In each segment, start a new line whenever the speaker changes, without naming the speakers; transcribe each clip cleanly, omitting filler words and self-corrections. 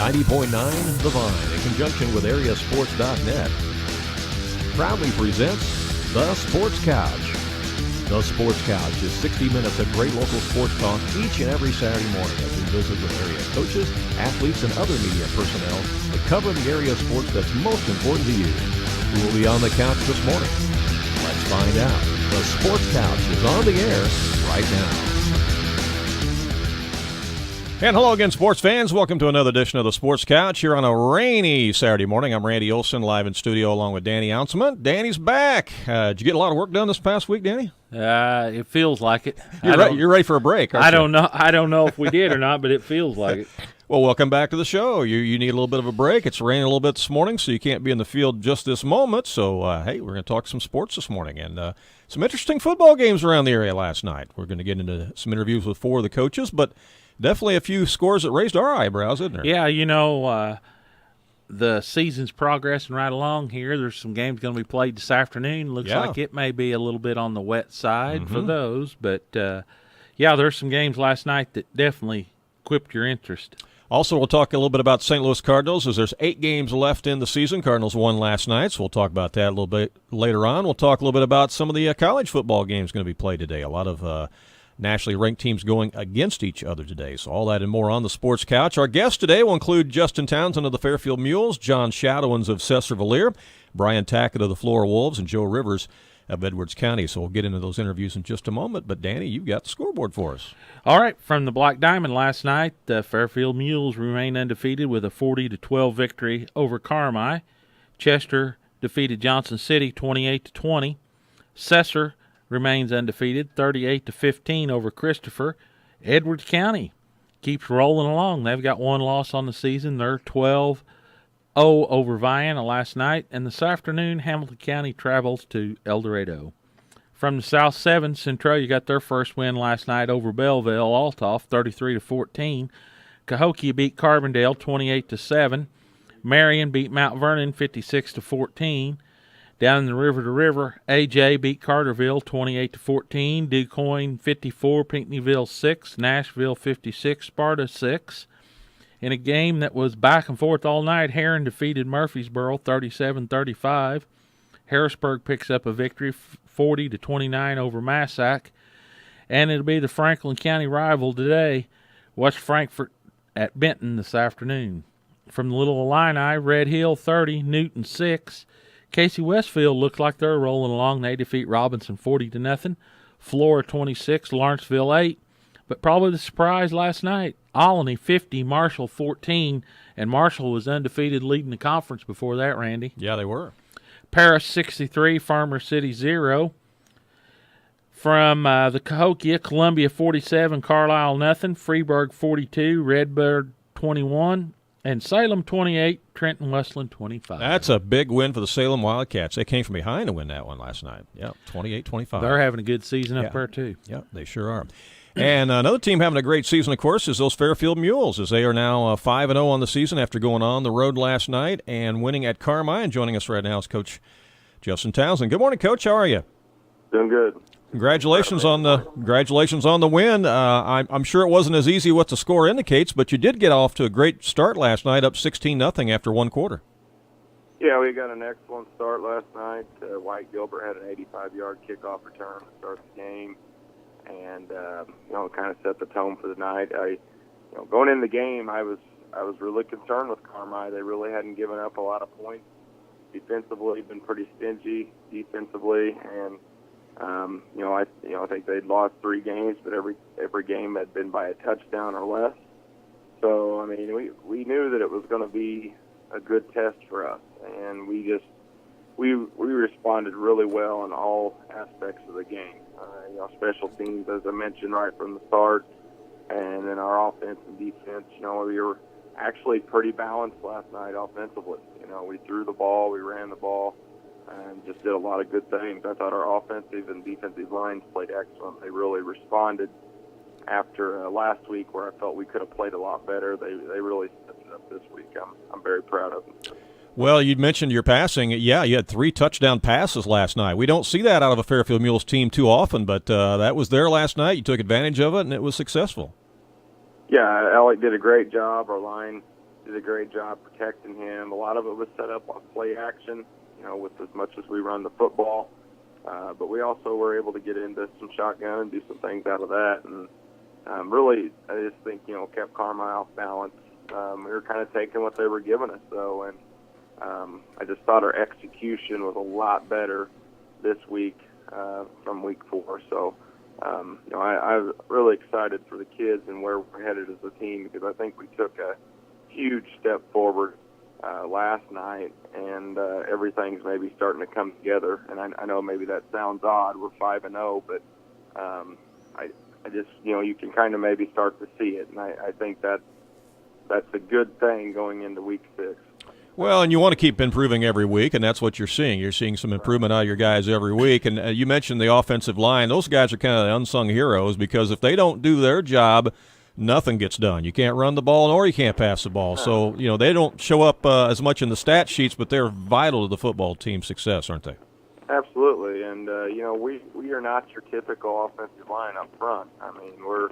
90.9 The Vine, in conjunction with AreaSports.net, proudly presents The Sports Couch. The Sports Couch is 60 minutes of great local sports talk each and every Saturday morning as we visit with area coaches, athletes, and other media personnel to cover the area sports that's most important to you. Who will be on the couch this morning? Let's find out. The Sports Couch is on the air right now. And hello again, sports fans. Welcome to another edition of the Sports Couch here on a rainy Saturday morning. I'm Randy Olson, live in studio along with Danny Anselment. Danny's back. Did you get a lot of work done this past week, Danny?
It feels like it.
You're ready for a break, aren't you?
I don't know if we did or not, but it feels like it.
Well, welcome back to the show. You need a little bit of a break. It's raining a little bit this morning, so you can't be in the field just this moment. So, hey, we're going to talk some sports this morning and some interesting football games around the area last night. We're going to get into some interviews with four of the coaches, but definitely a few scores that raised our eyebrows, isn't there?
Yeah, the season's progressing right along here. There's some games going to be played this afternoon. Looks like it may be a little bit on the wet side for those. But, there's some games last night that definitely quipped your interest.
Also, we'll talk a little bit about St. Louis Cardinals as there's 8 games left in the season. Cardinals won last night, so we'll talk about that a little bit later on. We'll talk a little bit about some of the college football games going to be played today. A lot of nationally ranked teams going against each other today. So all that and more on the Sports Couch. Our guests today will include Justin Townsend of the Fairfield Mules, John Shadowens of Cesar-Valere, Brian Tackitt of the Flora Wolves, and Joe Rivers of Edwards County. So we'll get into those interviews in just a moment. But, Danny, you've got the scoreboard for us.
All right, from the Black Diamond last night, the Fairfield Mules remain undefeated with a 40-12 victory over Carmi. Chester defeated Johnson City 28-20. Cesar remains undefeated, 38-15 over Christopher. Edwards County keeps rolling along. They've got one loss on the season. They're 12-0 over Vienna last night. And this afternoon, Hamilton County travels to El Dorado. From the South 7, Centralia got their first win last night over Belleville, Altoff, 33-14. Cahokia beat Carbondale 28-7. Marion beat Mount Vernon 56-14. Down in the River to River, AJ beat Carterville 28-14. DuQuoin 54, Pinckneyville 6, Nashville 56, Sparta 6. In a game that was back and forth all night, Heron defeated Murfreesboro 37-35. Harrisburg picks up a victory 40-29 over Massac. And it'll be the Franklin County rival today, West Frankfort at Benton this afternoon. From the Little Illini, Red Hill 30, Newton 6. Casey Westfield looks like they're rolling along. They defeat Robinson 40-0. Flora 26, Lawrenceville 8. But probably the surprise last night, Olney 50, Marshall 14. And Marshall was undefeated leading the conference before that, Randy.
Yeah, they were.
Paris 63, Farmer City 0. From the Cahokia, Columbia 47, Carlisle 0. Freeburg 42, Redbird 21. And Salem 28, Trenton Westland 25.
That's a big win for the Salem Wildcats. They came from behind to win that one last night. Yeah, 28-25.
They're having a good season up there, too.
Yeah, they sure are. And another team having a great season, of course, is those Fairfield Mules, as they are now 5-0 on the season after going on the road last night and winning at Carmi. And joining us right now is Coach Justin Townsend. Good morning, Coach. How are you?
Doing good.
Congratulations on the win. I'm sure it wasn't as easy what the score indicates, but you did get off to a great start last night, up 16-0 after one quarter.
Yeah, we got an excellent start last night. White Gilbert had an 85-yard kickoff return to start the game, and kind of set the tone for the night. Going into the game, I was really concerned with Carmi. They really hadn't given up a lot of points. Defensively, been pretty stingy defensively, and I think they'd lost 3 games, but every game had been by a touchdown or less. So, I mean, we knew that it was going to be a good test for us, and we responded really well in all aspects of the game. Special teams, as I mentioned right from the start, and then our offense and defense. We were actually pretty balanced last night offensively. We threw the ball, we ran the ball, and just did a lot of good things. I thought our offensive and defensive lines played excellent. They really responded after last week where I felt we could have played a lot better. They really stepped it up this week. I'm very proud of them.
Well, you mentioned your passing. Yeah, you had 3 touchdown passes last night. We don't see that out of a Fairfield Mules team too often, but that was there last night. You took advantage of it, and it was successful.
Yeah, Alec did a great job. Our line did a great job protecting him. A lot of it was set up on play action, with as much as we run the football. But we also were able to get into some shotgun and do some things out of that. And really, I just think, kept Carmine off balance. We were kind of taking what they were giving us, though. And I just thought our execution was a lot better this week from week 4. So, I'm really excited for the kids and where we're headed as a team, because I think we took a huge step forward last night, and everything's maybe starting to come together. And I know maybe that sounds odd. We're 5-0, but I just, you can kind of maybe start to see it, and I think that's a good thing going into week 6.
Well, and you want to keep improving every week, and that's what you're seeing. You're seeing some improvement out of your guys every week. And you mentioned the offensive line. Those guys are kind of the unsung heroes, because if they don't do their job, nothing gets done. You can't run the ball, or you can't pass the ball. So, they don't show up as much in the stat sheets, but they're vital to the football team's success, aren't they?
Absolutely. And, we are not your typical offensive line up front. I mean, we're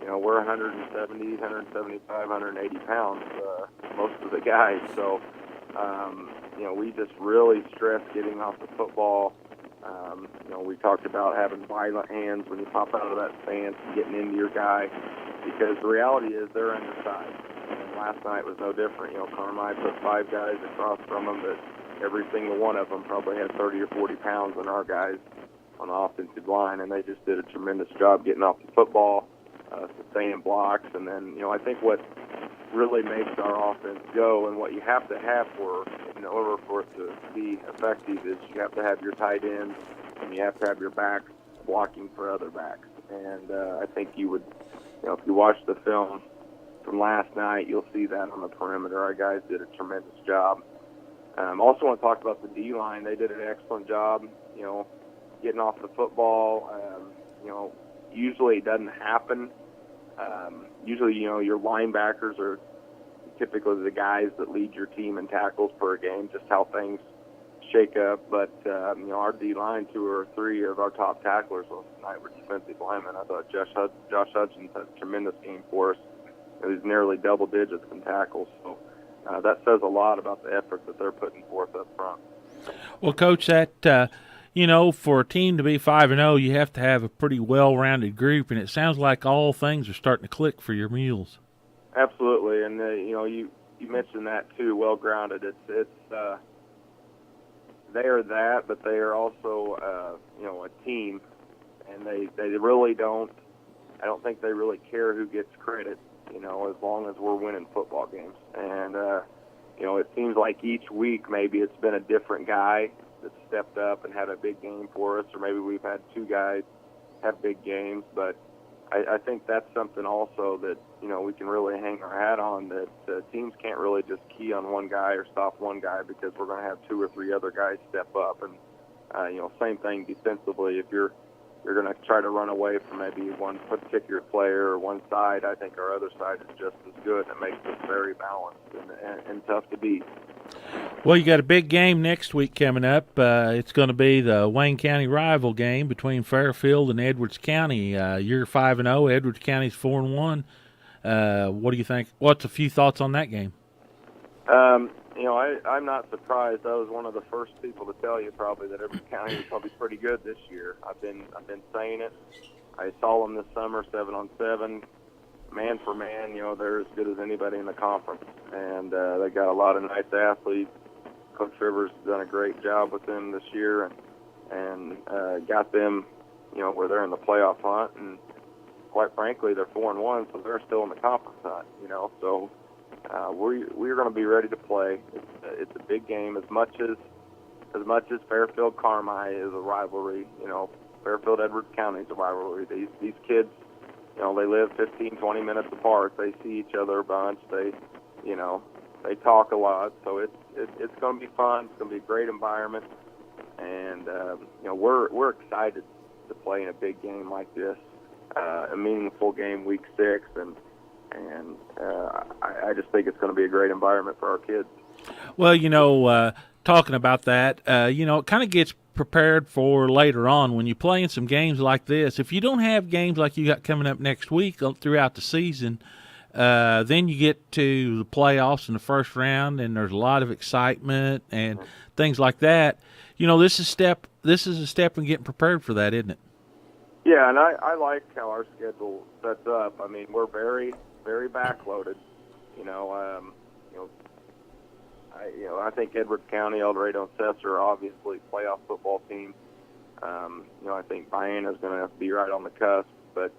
170, 175, 180 pounds, most of the guys. So, we just really stress getting off the football. We talked about having violent hands when you pop out of that stance and getting into your guy, because the reality is they're undersized. And last night was no different. Carmine put 5 guys across from them, but every single one of them probably had 30 or 40 pounds on our guys on the offensive line, and they just did a tremendous job getting off the football, sustaining blocks. And then, I think what really makes our offense go, and what you have to have in order for it to be effective, is you have to have your tight ends and you have to have your backs blocking for other backs. And I think you would, if you watch the film from last night, you'll see that on the perimeter. Our guys did a tremendous job. Also want to talk about the D-line. They did an excellent job, getting off the football. Usually it doesn't happen. Usually, your linebackers are typically the guys that lead your team in tackles per game, just how things shake up. But, our D-line, 2 or 3 of our top tacklers last night were defensive linemen. I thought Josh Hudgens had a tremendous game for us. It was nearly double digits in tackles. So that says a lot about the effort that they're putting forth up front.
Well, Coach, that for a team to be 5-0, you have to have a pretty well-rounded group, and it sounds like all things are starting to click for your Mules.
Absolutely, and you mentioned that too. Well-grounded. It's they are that, but they are also a team, and they really don't. I don't think they really care who gets credit. As long as we're winning football games, and it seems like each week maybe it's been a different guy that stepped up and had a big game for us, or maybe we've had 2 guys have big games. But I think that's something also that we can really hang our hat on, that teams can't really just key on one guy or stop one guy, because we're going to have 2 or 3 other guys step up. And same thing defensively. If you're going to try to run away from maybe one particular player or one side, I think our other side is just as good. It makes us very balanced and tough to beat.
Well, you got a big game next week coming up. It's going to be the Wayne County rival game between Fairfield and Edwards County. You're 5-0. Edwards County's 4-1. What do you think? What's a few thoughts on that game?
I'm not surprised. I was one of the first people to tell you probably that Edwards County was probably pretty good this year. I've been saying it. I saw them this summer, 7-on-7, man for man. They're as good as anybody in the conference, and they got a lot of nice athletes. Coach Rivers has done a great job with them this year, and got them, where they're in the playoff hunt. And quite frankly, they're 4-1, so they're still in the conference hunt. So. We're going to be ready to play. It's a big game. As much as Fairfield Carmi is a rivalry, Fairfield Edwards County is a rivalry. These kids, they live 15, 20 minutes apart. They see each other a bunch. They talk a lot. So it's going to be fun. It's going to be a great environment, and we're excited to play in a big game like this, a meaningful game, week 6, and I just think it's going to be a great environment for our kids.
Well, talking about that, it kind of gets prepared for later on when you play in some games like this. If you don't have games like you got coming up next week throughout the season, Then you get to the playoffs in the first round, and there's a lot of excitement and things like that. You know, this is a step in getting prepared for that, isn't it?
Yeah, and I like how our schedule sets up. I mean, we're very, very backloaded. I think Edwards County, El Dorado, and Cesar are obviously playoff football teams. I think Vienna's going to be right on the cusp, but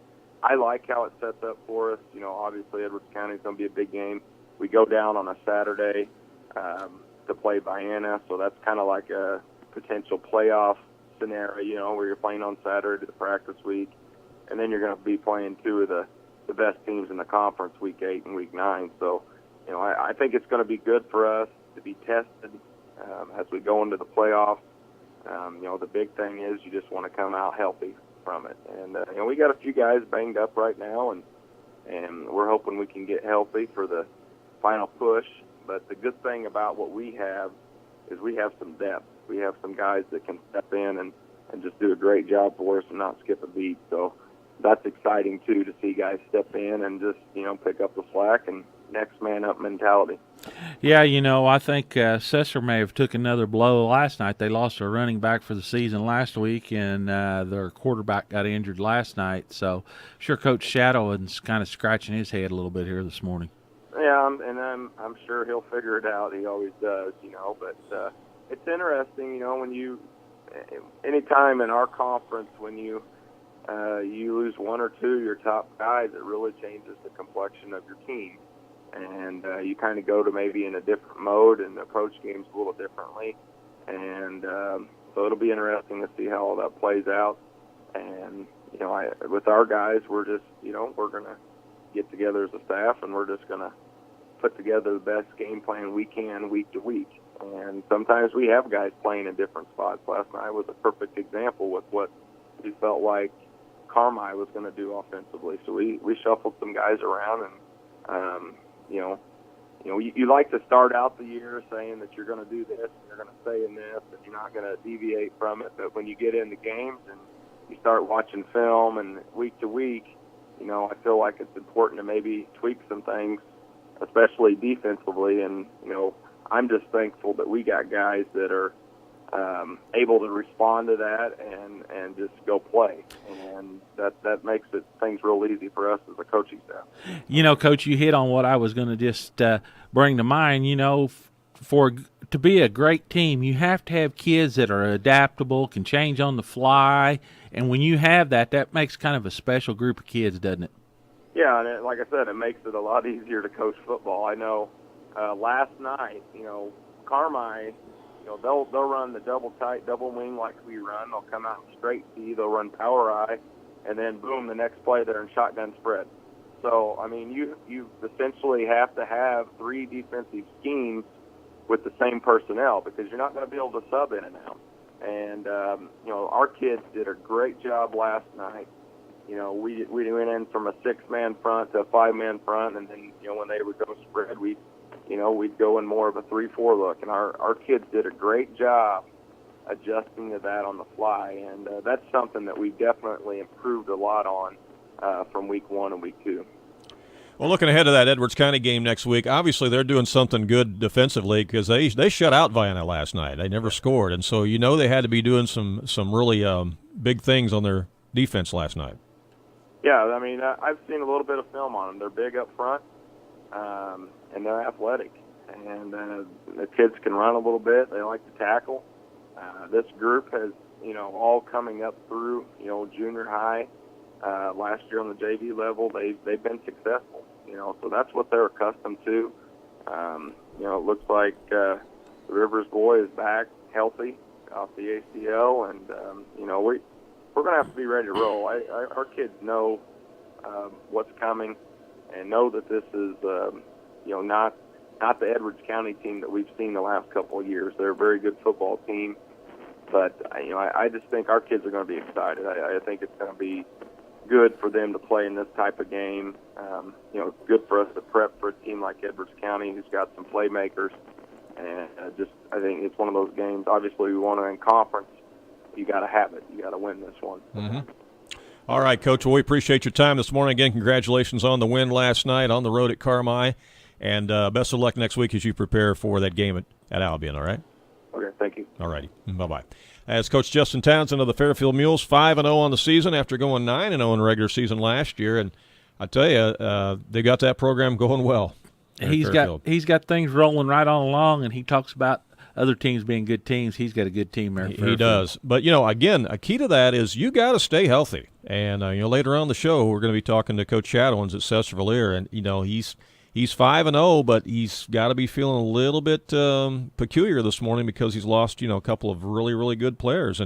I like how it sets up for us. Obviously Edwards County is going to be a big game. We go down on a Saturday to play Vienna, so that's kind of like a potential playoff scenario, where you're playing on Saturday the practice week, and then you're going to be playing two of the best teams in the conference, week 8 and week 9. So, I think it's going to be good for us to be tested as we go into the playoffs. The big thing is you just want to come out healthy from it. And, we got a few guys banged up right now, and we're hoping we can get healthy for the final push. But the good thing about what we have is we have some depth. We have some guys that can step in and just do a great job for us and not skip a beat. So that's exciting, too, to see guys step in and just, pick up the slack and next man up mentality.
Yeah, I think Cesar may have took another blow last night. They lost their running back for the season last week, and their quarterback got injured last night. So, sure, Coach Shadowens kind of scratching his head a little bit here this morning.
Yeah, I'm sure he'll figure it out. He always does, But it's interesting, when anytime in our conference when you lose one or two of your top guys, it really changes the complexion of your team. And you kind of go to maybe in a different mode and approach games a little differently. And so it'll be interesting to see how all that plays out. And, with our guys, we're just, we're going to get together as a staff, and we're just going to put together the best game plan we can week to week. And sometimes we have guys playing in different spots. Last night was a perfect example with what we felt like Carmi was going to do offensively. So we shuffled some guys around, and you like to start out the year saying that you're going to do this, and you're going to stay in this, and you're not going to deviate from it. But when you get into games and you start watching film and week to week, I feel like it's important to maybe tweak some things, especially defensively. And, I'm just thankful that we got guys that are able to respond to that and just go play. And that makes things real easy for us as a coaching staff.
Coach, you hit on what I was going to just bring to mind. To be a great team, you have to have kids that are adaptable, can change on the fly. And when you have that makes kind of a special group of kids, doesn't it?
Yeah, and like I said, it makes it a lot easier to coach football. I know last night, Carmi, they'll run the double tight, double wing like we run. They'll come out in straight D. They'll run power I, and then boom, the next play they're in shotgun spread. So I mean, you essentially have to have 3 defensive schemes with the same personnel because you're not going to be able to sub in and out. And our kids did a great job last night. We went in from a 6-man front to a 5-man front, and then when they would go spread, we'd go in more of a 3-4 look. And our kids did a great job adjusting to that on the fly, and that's something that we definitely improved a lot on from week 1 and week 2.
Well, looking ahead to that Edwards County game next week, obviously they're doing something good defensively because they shut out Vienna last night. They never scored, and so they had to be doing some really big things on their defense last night.
Yeah, I mean, I've seen a little bit of film on them. They're big up front, and they're athletic. And the kids can run a little bit. They like to tackle. This group has, all coming up through, junior high. Last year on the JV level, they've been successful. So that's what they're accustomed to. It looks like the Rivers boy is back healthy off the ACL, and we're going to have to be ready to roll. Our kids know what's coming and know that this is, not the Edwards County team that we've seen the last couple of years. They're a very good football team, but I just think our kids are going to be excited. I think it's going to be good for them to play in this type of game. It's good for us to prep for a team like Edwards County who's got some playmakers, and I think it's one of those games. Obviously, we want to in conference. You got to have it. You got to win this one.
Mm-hmm. All right, Coach. Well, we appreciate your time this morning. Again, congratulations on the win last night on the road at Carmi. And best of luck next week as you prepare for that game at Albion, all right?
Okay, thank you.
All righty. Bye-bye. As Coach Justin Townsend of the Fairfield Mules, 5-0 on the season after going 9-0 in regular season last year. And I tell you, they got that program going well.
He's got things rolling right on along, and he talks about other teams being good teams. He's got a good team there.
He does. But, again, a key to that is you got to stay healthy. And, later on the show, we're going to be talking to Coach Shadowens at Cesar-Valliere, and, he's 5-0, but he's got to be feeling a little bit peculiar this morning because he's lost, a couple of really, really good players.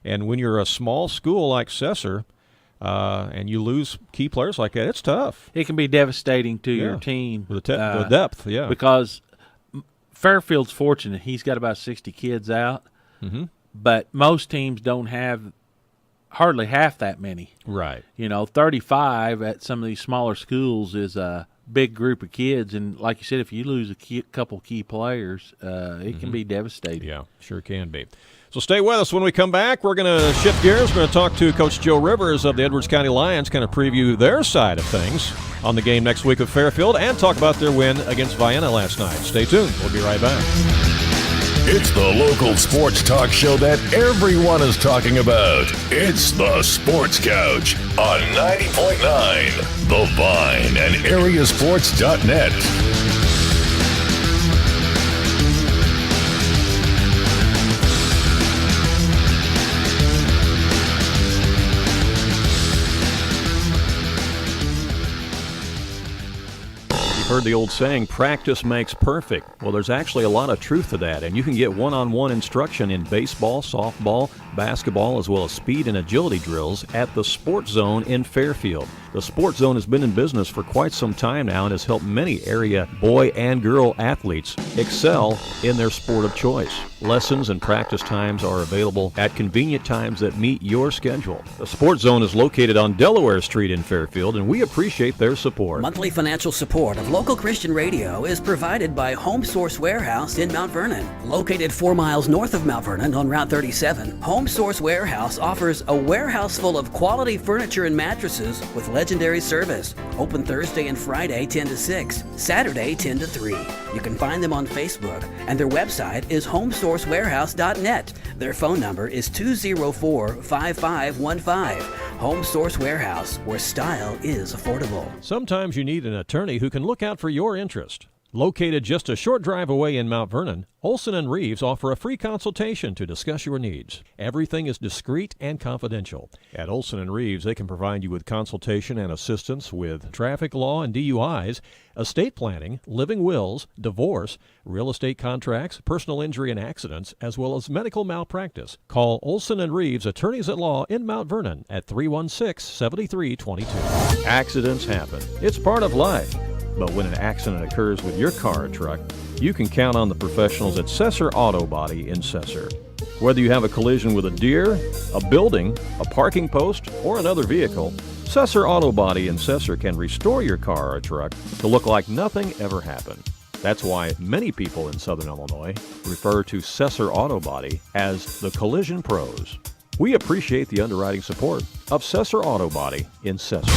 And when you're a small school like Cesar and you lose key players like that, it's tough.
It can be devastating to your team.
The depth, yeah.
Because Fairfield's fortunate. He's got about 60 kids out, but most teams don't have hardly half that many.
Right.
35 at some of these smaller schools is a big group of kids, and like you said, if you lose a couple key players, it can be devastating.
Yeah, sure can be. So stay with us. When we come back, we're going to shift gears. We're going to talk to Coach Joe Rivers of the Edwards County Lions, kind of preview their side of things on the game next week with Fairfield, and talk about their win against Vienna last night. Stay tuned. We'll be right back.
It's the local sports talk show that everyone is talking about. It's the Sports Couch on 90.9 The Vine and AreaSports.net.
Heard the old saying, practice makes perfect. Well, there's actually a lot of truth to that, and you can get one-on-one instruction in baseball, softball, basketball, as well as speed and agility drills at the Sports Zone in Fairfield. The Sports Zone has been in business for quite some time now and has helped many area boy and girl athletes excel in their sport of choice. Lessons and practice times are available at convenient times that meet your schedule. The Sports Zone is located on Delaware Street in Fairfield, and we appreciate their support.
Monthly financial support of local Christian radio is provided by Home Source Warehouse in Mount Vernon. Located 4 miles north of Mount Vernon on Route 37, Home Source Warehouse offers a warehouse full of quality furniture and mattresses with legendary service. Open Thursday and Friday 10 to 6, Saturday 10 to 3. You can find them on Facebook, and their website is homesourcewarehouse.net. Their phone number is 204-5515. Home Source Warehouse, where style is affordable.
Sometimes you need an attorney who can look out for your interest. Located just a short drive away in Mount Vernon, Olson and Reeves offer a free consultation to discuss your needs. Everything is discreet and confidential. At Olson and Reeves, they can provide you with consultation and assistance with traffic law and DUIs, estate planning, living wills, divorce, real estate contracts, personal injury and accidents, as well as medical malpractice. Call Olson and Reeves, attorneys at law in Mount Vernon at 316-7322. Accidents happen. It's part of life. But when an accident occurs with your car or truck, you can count on the professionals at Cesar Auto Body in Cesar. Whether you have a collision with a deer, a building, a parking post, or another vehicle, Cesar Auto Body in Cesar can restore your car or truck to look like nothing ever happened. That's why many people in Southern Illinois refer to Cesar Auto Body as the Collision Pros. We appreciate the underwriting support of Cesar Auto Body in Cesar.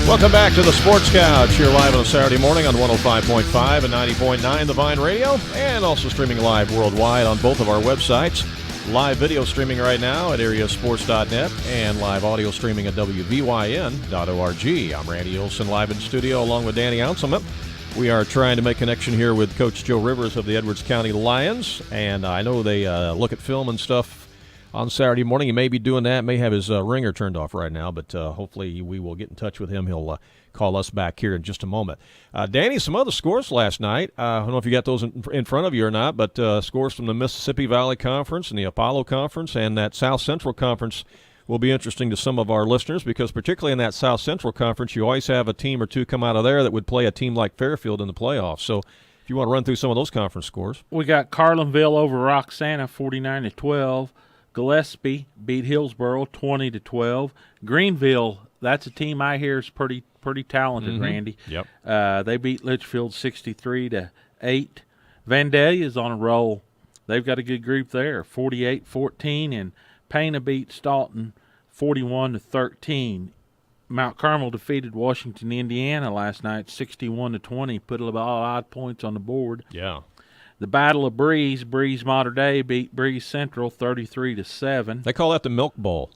Welcome back to the Sports Couch, here live on a Saturday morning on 105.5 and 90.9 The Vine Radio, and also streaming live worldwide on both of our websites. Live video streaming right now at AreaSports.net and live audio streaming at WVYN.org. I'm Randy Olson, live in studio along with Danny Anselment. We are trying to make connection here with Coach Joe Rivers of the Edwards County Lions, and I know they look at film and stuff on Saturday morning. He may be doing that, may have his ringer turned off right now, but hopefully we will get in touch with him. He'll call us back here in just a moment. Danny, some other scores last night. I don't know if you got those in front of you or not, but scores from the Mississippi Valley Conference and the Apollo Conference and that South Central Conference will be interesting to some of our listeners because particularly in that South Central Conference, you always have a team or two come out of there that would play a team like Fairfield in the playoffs. So if you want to run through some of those conference scores.
We got Carlinville over Roxana 49-12. Gillespie beat Hillsboro 20-12. Greenville, that's a team I hear is pretty talented, Randy.
Yep.
They beat Litchfield 63-8. Vandalia is on a roll. they've got a good group there, 48-14, and Pana beat Staunton 41-13. Mount Carmel defeated Washington, Indiana last night, 61-20. Put a lot of points on the board.
Yeah.
The Battle of Breeze Mater Dei beat Breeze Central 33-7.
They call that the Milk Bowl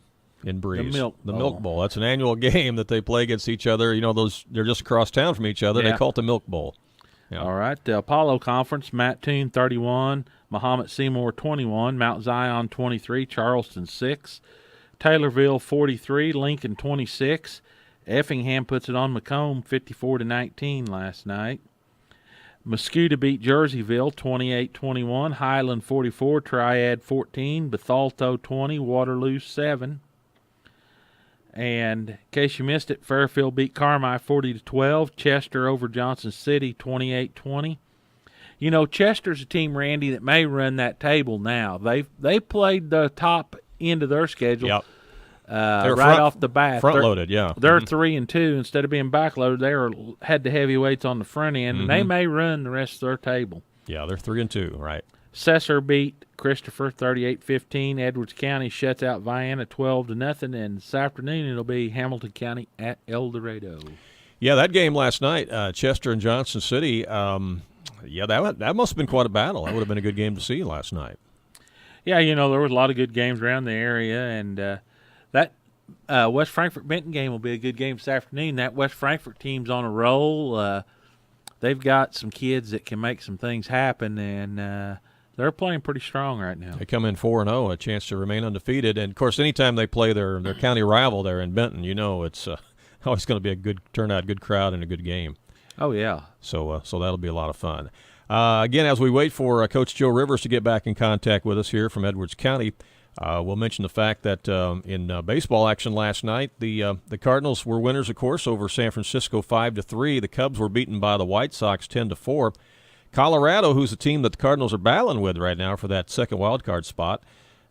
in Breeze.
The
Milk Bowl. That's an annual game that they play against each other. You know, they're just across town from each other.
Yeah.
They call it the Milk Bowl. Yeah.
All right, the Apollo Conference, Mattoon 31, Mahomet Seymour 21, Mount Zion 23, Charleston 6, Taylorville 43, Lincoln 26. Effingham puts it on Macomb 54-19 last night. Muscuda beat Jerseyville 28-21, Highland 44, Triad 14, Bethalto 20, Waterloo 7. And in case you missed it, Fairfield beat Carmi 40-12, Chester over Johnson City 28-20. You know, Chester's a team, Randy, that may run that table now. They played the top end of their schedule.
Yep.
Right off the bat.
Front loaded, yeah.
They're 3-2 instead of being backloaded. They had the heavyweights on the front end, and they may run the rest of their table.
Yeah, they're 3-2, right?
Cesar beat Christopher 38-15. Edwards County shuts out Vienna 12-0, and this afternoon it'll be Hamilton County at El Dorado.
Yeah, that game last night, Chester and Johnson City. That must have been quite a battle. That would have been a good game to see last night.
Yeah, you know, there was a lot of good games around the area, and that West Frankfort-Benton game will be a good game this afternoon. That West Frankfort team's on a roll. They've got some kids that can make some things happen, and they're playing pretty strong right now.
They come in 4-0, a chance to remain undefeated. And, of course, anytime they play their county rival there in Benton, you know it's always going to be a good turnout, good crowd, and a good game.
Oh, yeah.
So that'll be a lot of fun. Again, as we wait for Coach Joe Rivers to get back in contact with us here from Edwards County, we'll mention the fact that in baseball action last night, the Cardinals were winners, of course, over San Francisco 5-3. The Cubs were beaten by the White Sox 10-4. Colorado, who's a team that the Cardinals are battling with right now for that second wild card spot,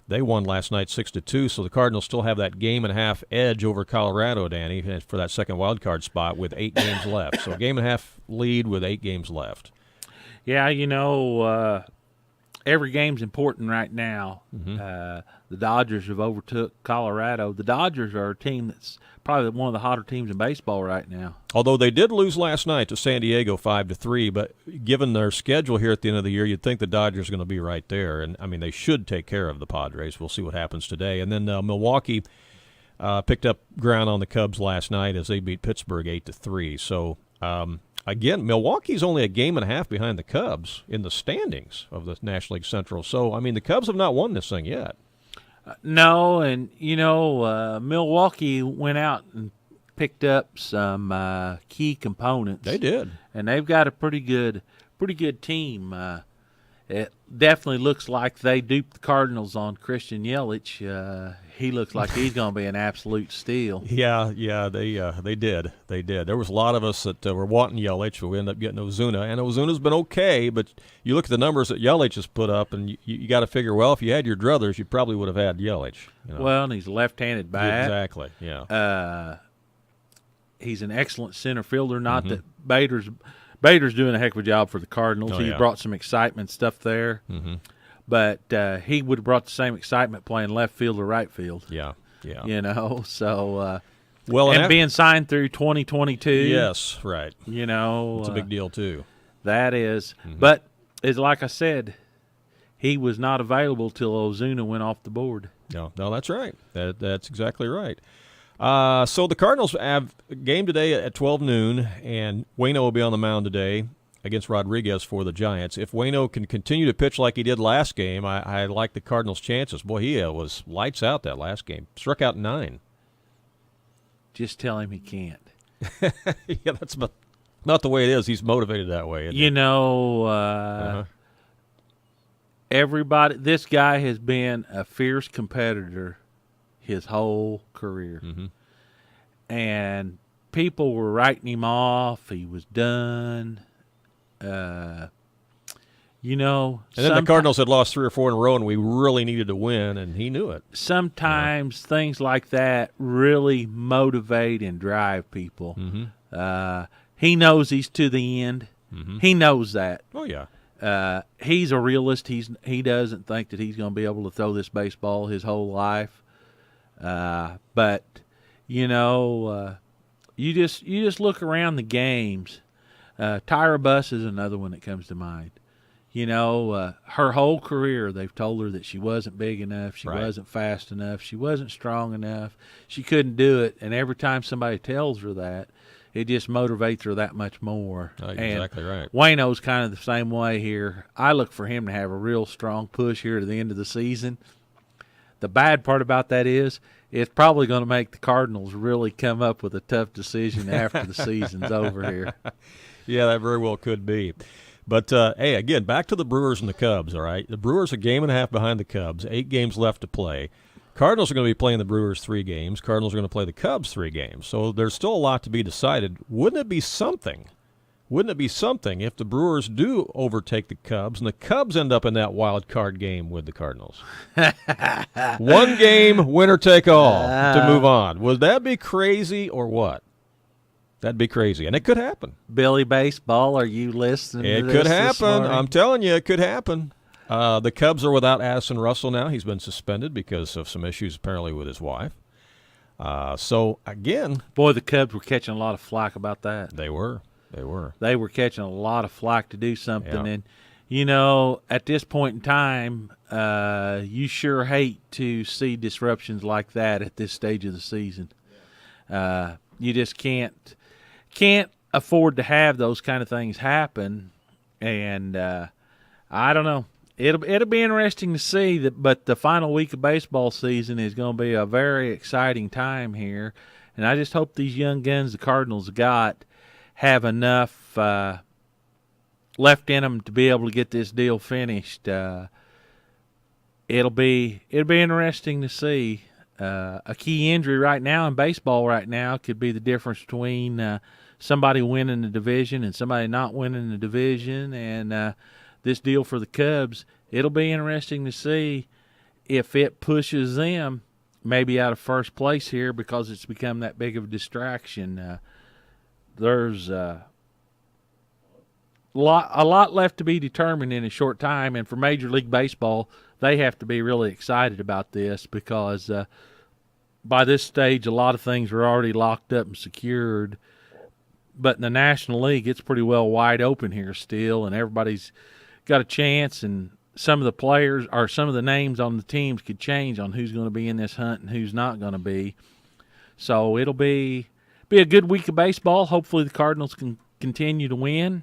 they won last night 6-2. So the Cardinals still have that game and a half edge over Colorado, Danny, for that second wild card spot with 8 games left. So a game and a half lead with 8 games left.
Yeah, you know, every game's important right now. The Dodgers have overtook Colorado. The Dodgers are a team that's probably one of the hotter teams in baseball right now.
Although they did lose last night to San Diego 5-3, but given their schedule here at the end of the year, you'd think the Dodgers are going to be right there. And, I mean, they should take care of the Padres. We'll see what happens today. And then Milwaukee picked up ground on the Cubs last night as they beat Pittsburgh 8-3. So, again, Milwaukee's only a game and a half behind the Cubs in the standings of the National League Central. So, I mean, the Cubs have not won this thing yet.
No, and, you know, Milwaukee went out and picked up some key components.
They did.
And they've got a pretty good team. It definitely looks like they duped the Cardinals on Christian Yelich. He looks like he's going to be an absolute steal.
Yeah, they did. They did. There was a lot of us that were wanting Yelich. We ended up getting Ozuna, and Ozuna's been okay, but you look at the numbers that Yelich has put up, and you got to figure, well, if you had your druthers, you probably would have had Yelich. You know?
Well, and he's a left-handed bat.
Exactly, yeah.
He's an excellent center fielder. Not that Bader's doing a heck of a job for the Cardinals.
Oh,
He's
yeah.
brought some excitement stuff there. But he would have brought the same excitement playing left field or right field.
Yeah.
You know, so
Well,
and being signed through 2022.
Yes, right.
You know,
It's a big deal too.
That is. But it's like I said, he was not available till Ozuna went off the board.
No, that's right. That's exactly right. So the Cardinals have a game today at 12 noon, and Waino will be on the mound today against Rodriguez for the Giants. If Waino can continue to pitch like he did last game, I like the Cardinals' chances. Boy, he was lights out that last game. Struck out 9.
Just tell him he can't.
Yeah, that's not the way it is. He's motivated that way.
You know, everybody, this guy has been a fierce competitor his whole career. And people were writing him off. He was done. You know,
And then the Cardinals had lost 3 or 4 in a row, and we really needed to win, and he knew it.
Sometimes things like that really motivate and drive people. He knows he's to the end. He knows that.
Oh, yeah.
He's a realist. He doesn't think that he's going to be able to throw this baseball his whole life. But you just look around the games. Tyra Buss is another one that comes to mind. Her whole career, they've told her that she wasn't big enough, she wasn't fast enough, she wasn't strong enough, she couldn't do it. And every time somebody tells her that, it just motivates her that much more.
Exactly right.
Wayno's kind of the same way here. I look for him to have a real strong push here to the end of the season. The bad part about that is it's probably going to make the Cardinals really come up with a tough decision after the season's over here.
Yeah, that very well could be. But, hey, again, back to the Brewers and the Cubs, all right? The Brewers a game and a half behind the Cubs, 8 games left to play. Cardinals are going to be playing the Brewers 3 games. Cardinals are going to play the Cubs 3 games. So there's still a lot to be decided. Wouldn't it be something if the Brewers do overtake the Cubs and the Cubs end up in that wild card game with the Cardinals? 1 game, winner take all to move on. Would that be crazy or what? That'd be crazy, and it could happen.
Billy Baseball, are you listening
It
to this
could
this
happen.
morning?
I'm telling you, it could happen. The Cubs are without Addison Russell now. He's been suspended because of some issues apparently with his wife. So, again.
Boy, the Cubs were catching a lot of flack about that.
They were.
They were catching a lot of flack to do something.
Yeah.
And, at this point in time, you sure hate to see disruptions like that at this stage of the season. You just can't afford to have those kind of things happen. And I don't know. It'll be interesting to see that, but the final week of baseball season is going to be a very exciting time here. And I just hope these young guns the Cardinals got have enough left in them to be able to get this deal finished. It'll be interesting to see. A key injury right now in baseball right now could be the difference between somebody winning the division and somebody not winning the division. And this deal for the Cubs, it'll be interesting to see if it pushes them maybe out of first place here because it's become that big of a distraction. There's a lot left to be determined in a short time, and for Major League Baseball, they have to be really excited about this because by this stage, a lot of things are already locked up and secured. But in the National League, it's pretty well wide open here still, and everybody's got a chance, and some of the players or some of the names on the teams could change on who's going to be in this hunt and who's not going to be. So it'll be a good week of baseball. Hopefully the Cardinals can continue to win.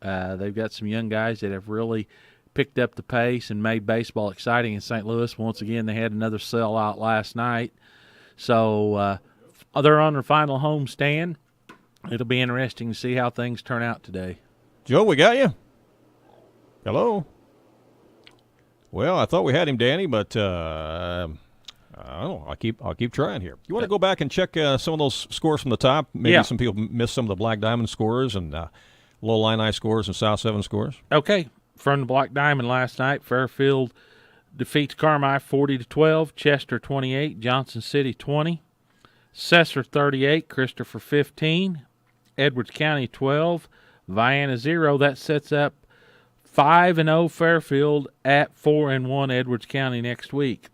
They've got some young guys that have really picked up the pace and made baseball exciting in St. Louis. Once again, they had another sellout last night. So they're on their final home stand. It'll be interesting to see how things turn out today.
Joe, we got you. Hello. Well, I thought we had him, Danny, but I don't know. I'll keep trying here. You want to go back and check some of those scores from the top? Maybe some people missed some of the Black Diamond scores and Low Illini scores and South 7 scores.
Okay. From the Black Diamond last night, Fairfield defeats Carmi 40-12, Chester 28, Johnson City 20, Cesar 38, Christopher 15, Edwards County 12, Vienna 0. That sets up 5-0 Fairfield at 4-1 Edwards County next week.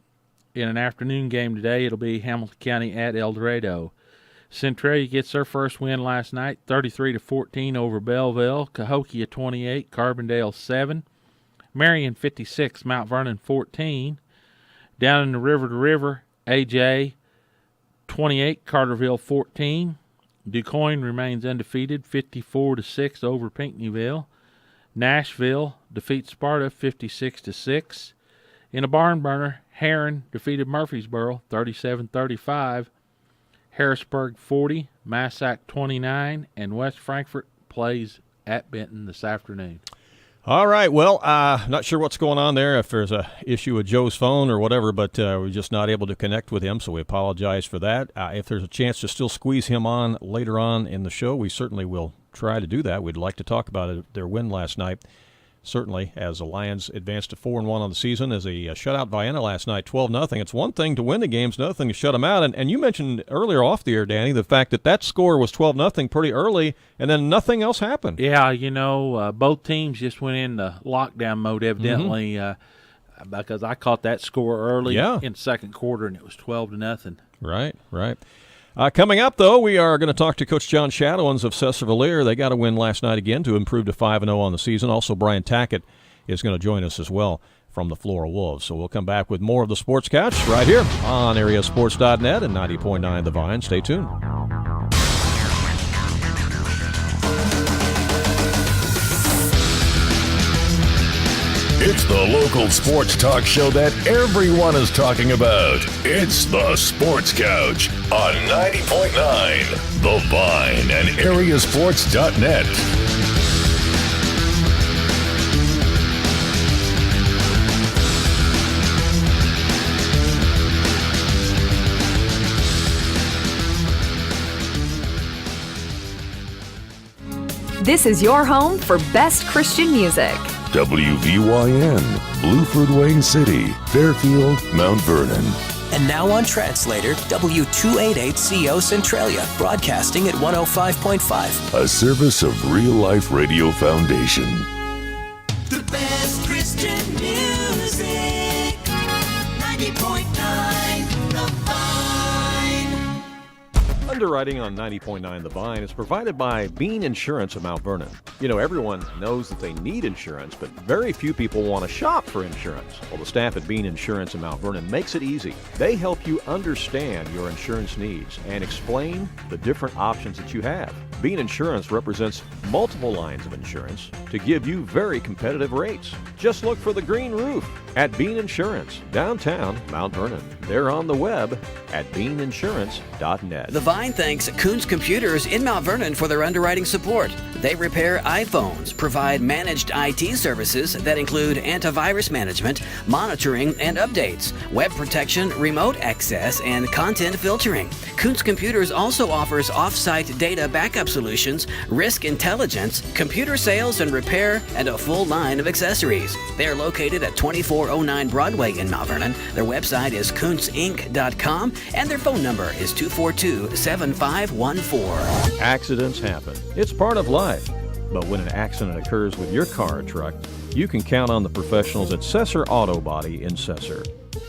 In an afternoon game today, it'll be Hamilton County at El Dorado. Centralia gets their first win last night, 33-14 over Belleville. Cahokia 28, Carbondale 7. Marion 56, Mount Vernon 14. Down in the River to River, AJ 28, Carterville 14. DuQuoin remains undefeated, 54-6 over Pinckneyville. Nashville defeats Sparta 56-6. In a barn burner, Heron defeated Murfreesboro 37-35. Harrisburg 40, Massac 29, and West Frankfort plays at Benton this afternoon.
All right. Well, not sure what's going on there, if there's a issue with Joe's phone or whatever, but we're just not able to connect with him, so we apologize for that. If there's a chance to still squeeze him on later on in the show, we certainly will try to do that. We'd like to talk about their win last night. certainly, as the Lions advanced to 4-1 on the season, as they shut out Vienna last night, 12-0. It's one thing to win the games, another thing to shut them out. And you mentioned earlier off the air, Danny, the fact that score was 12-0 pretty early, and then nothing else happened.
Yeah, both teams just went into lockdown mode, evidently, because I caught that score early in the second quarter, and it was 12-0.
Right. Coming up, though, we are going to talk to Coach John Shadowens of Cesar-Valliere. They got a win last night again to improve to 5-0 on the season. Also, Brian Tackitt is going to join us as well from the Flora Wolves. So we'll come back with more of the Sports Couch right here on AreaSports.net and 90.9 The Vine. Stay tuned.
It's the local sports talk show that everyone is talking about. It's the Sports Couch on 90.9 The Vine and AreaSports.net.
This is your home for best Christian music.
WVYN, Blueford, Wayne City, Fairfield, Mount Vernon.
And now on Translator, W288CO Centralia, broadcasting at 105.5.
A service of Real Life Radio Foundation.
The best Christian music, 90.9 The Vine.
Underwriting on 90.9 The Vine is provided by Bean Insurance of Mount Vernon. You know, everyone knows that they need insurance, but very few people want to shop for insurance. Well, the staff at Bean Insurance of Mount Vernon makes it easy. They help you understand your insurance needs and explain the different options that you have. Bean Insurance represents multiple lines of insurance to give you very competitive rates. Just look for the green roof at Bean Insurance, downtown Mount Vernon. They're on the web at beaninsurance.net.
The Vine thanks Coons Computers in Mount Vernon for their underwriting support. They repair iPhones, provide managed IT services that include antivirus management, monitoring and updates, web protection, remote access, and content filtering. Coons Computers also offers off-site data backup solutions, risk intelligence, computer sales and repair, and a full line of accessories. They are located at 2409 Broadway in Mount Vernon. Their website is coonsinc.com, and their phone number is 242-7514.
Accidents happen. It's part of life. But when an accident occurs with your car or truck, you can count on the professionals at Cesar Auto Body in Cesar.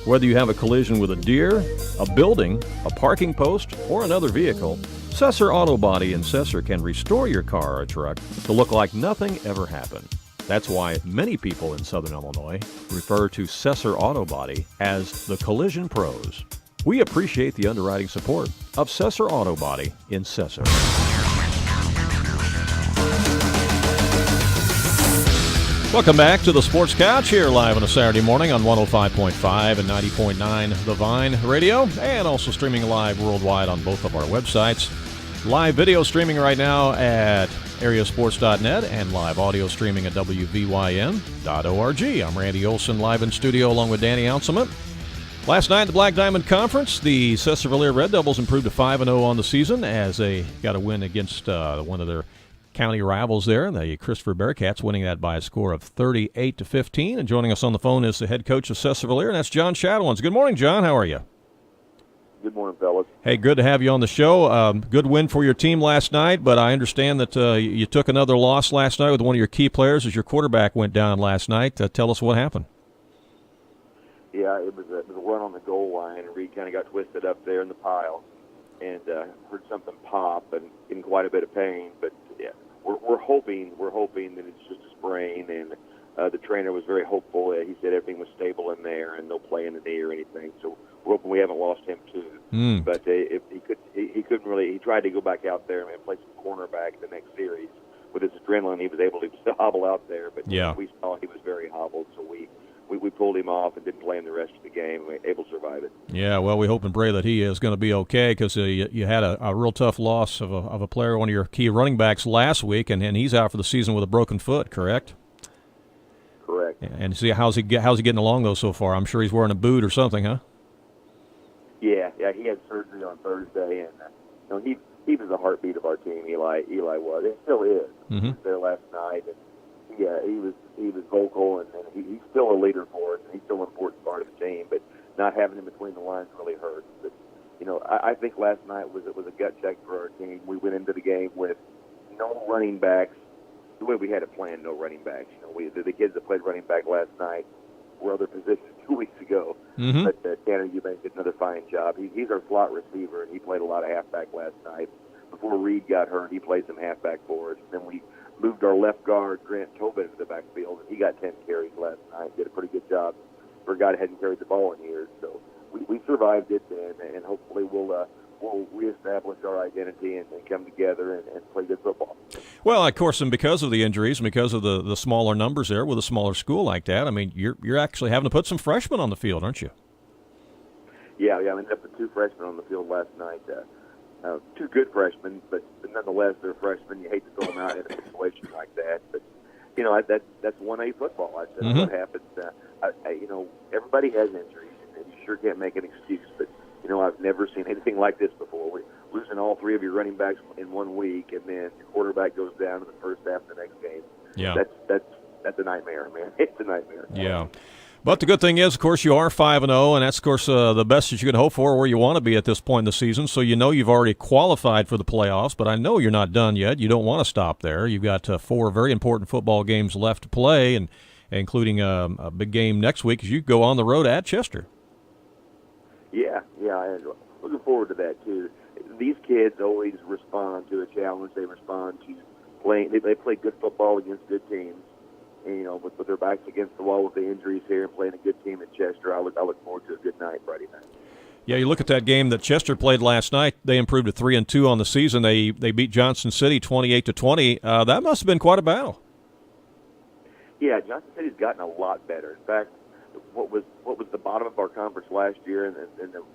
Whether you have a collision with a deer, a building, a parking post, or another vehicle, Cesar Auto Body in Cesar can restore your car or truck to look like nothing ever happened. That's why many people in Southern Illinois refer to Cesar Auto Body as the Collision Pros. We appreciate the underwriting support of Cesar Auto Body in Cesar. Welcome back to the Sports Couch here live on a Saturday morning on 105.5 and 90.9 The Vine Radio, and also streaming live worldwide on both of our websites. Live video streaming right now at AreaSports.net and live audio streaming at WVYN.org. I'm Randy Olson, live in studio along with Danny Anselment. Last night, the Black Diamond Conference, the Cesar-Valliere Red Devils improved to 5-0 on the season as they got a win against one of their county rivals there, the Christopher Bearcats, winning that by a score of 38-15. And joining us on the phone is the head coach of Cesar-Valliere, and that's John Shadowens. Good morning, John. How are you?
Good morning, fellas.
Hey, good to have you on the show. Good win for your team last night, but I understand that you took another loss last night with one of your key players as your quarterback went down last night. Tell us what happened.
Yeah, it was a run on the goal line, and Reed kind of got twisted up there in the pile and heard something pop and in quite a bit of pain. But yeah, we're hoping that it's just a sprain, and the trainer was very hopeful. He said everything was stable in there and no play in the knee or anything. So we're hoping we haven't lost him too. But if he couldn't really. He tried to go back out there and play some cornerback the next series. With his adrenaline, he was able to still hobble out there. But
yeah,
we saw he was very hobbled, so we pulled him off and didn't play him the rest of the game. We were able to survive it.
Yeah, well, we hope and pray that he is going to be okay, because you had a real tough loss of a player, one of your key running backs last week, and he's out for the season with a broken foot, correct?
Correct.
And see, how's he getting along, though, so far? I'm sure he's wearing a boot or something, huh?
Yeah, he had surgery on Thursday, and he was the heartbeat of our team. Eli was. It still is. He was there last night, and
Yeah, he was vocal, and he's still a leader for us, and he's still an important part of the team. But not having him between the lines really hurts. But I think last night was a gut check for our team. We went into the game with no running backs. The way we had it planned, no running backs. The kids that played running back last night were other positions 2 weeks ago.
Mm-hmm.
But Tanner Eubank did another fine job. He's our slot receiver, and he played a lot of halfback last night. Before Reed got hurt, he played some halfback for us. Then we moved our left guard, Grant Tobin, into the backfield, and he got 10 carries last night. Did a pretty good job for a guy that hadn't carried the ball in years. So we survived it, and hopefully we'll reestablish our identity and come together and play good football.
Well, of course, and because of the injuries and because of the smaller numbers there with a smaller school like that, I mean, you're actually having to put some freshmen on the field, aren't you?
Yeah, I ended up with 2 freshmen on the field last night. 2 good freshmen, but nonetheless, they're freshmen. You hate to throw them out in a situation like that. But, that's 1A football. That's what happens. Everybody has injuries, and you sure can't make an excuse. But, I've never seen anything like this before. We're losing all 3 of your running backs in 1 week, and then your quarterback goes down in the first half of the next game.
Yeah.
That's a nightmare, man. It's a nightmare.
Yeah. But the good thing is, of course, you are 5-0, and that's, of course, the best that you can hope for where you want to be at this point in the season. So you've already qualified for the playoffs, but I know you're not done yet. You don't want to stop there. You've got 4 very important football games left to play, and including a big game next week as you go on the road at Chester.
Yeah, I'm looking forward to that, too. These kids always respond to a challenge. They respond to playing. They play good football against good teams. And, with their backs against the wall with the injuries here and playing a good team at Chester, I look forward to a good night Friday night.
Yeah, you look at that game that Chester played last night. They improved to 3-2 on the season. They beat Johnson City 28-20. That must have been quite a battle.
Yeah, Johnson City's gotten a lot better. In fact, what was the bottom of our conference last year, and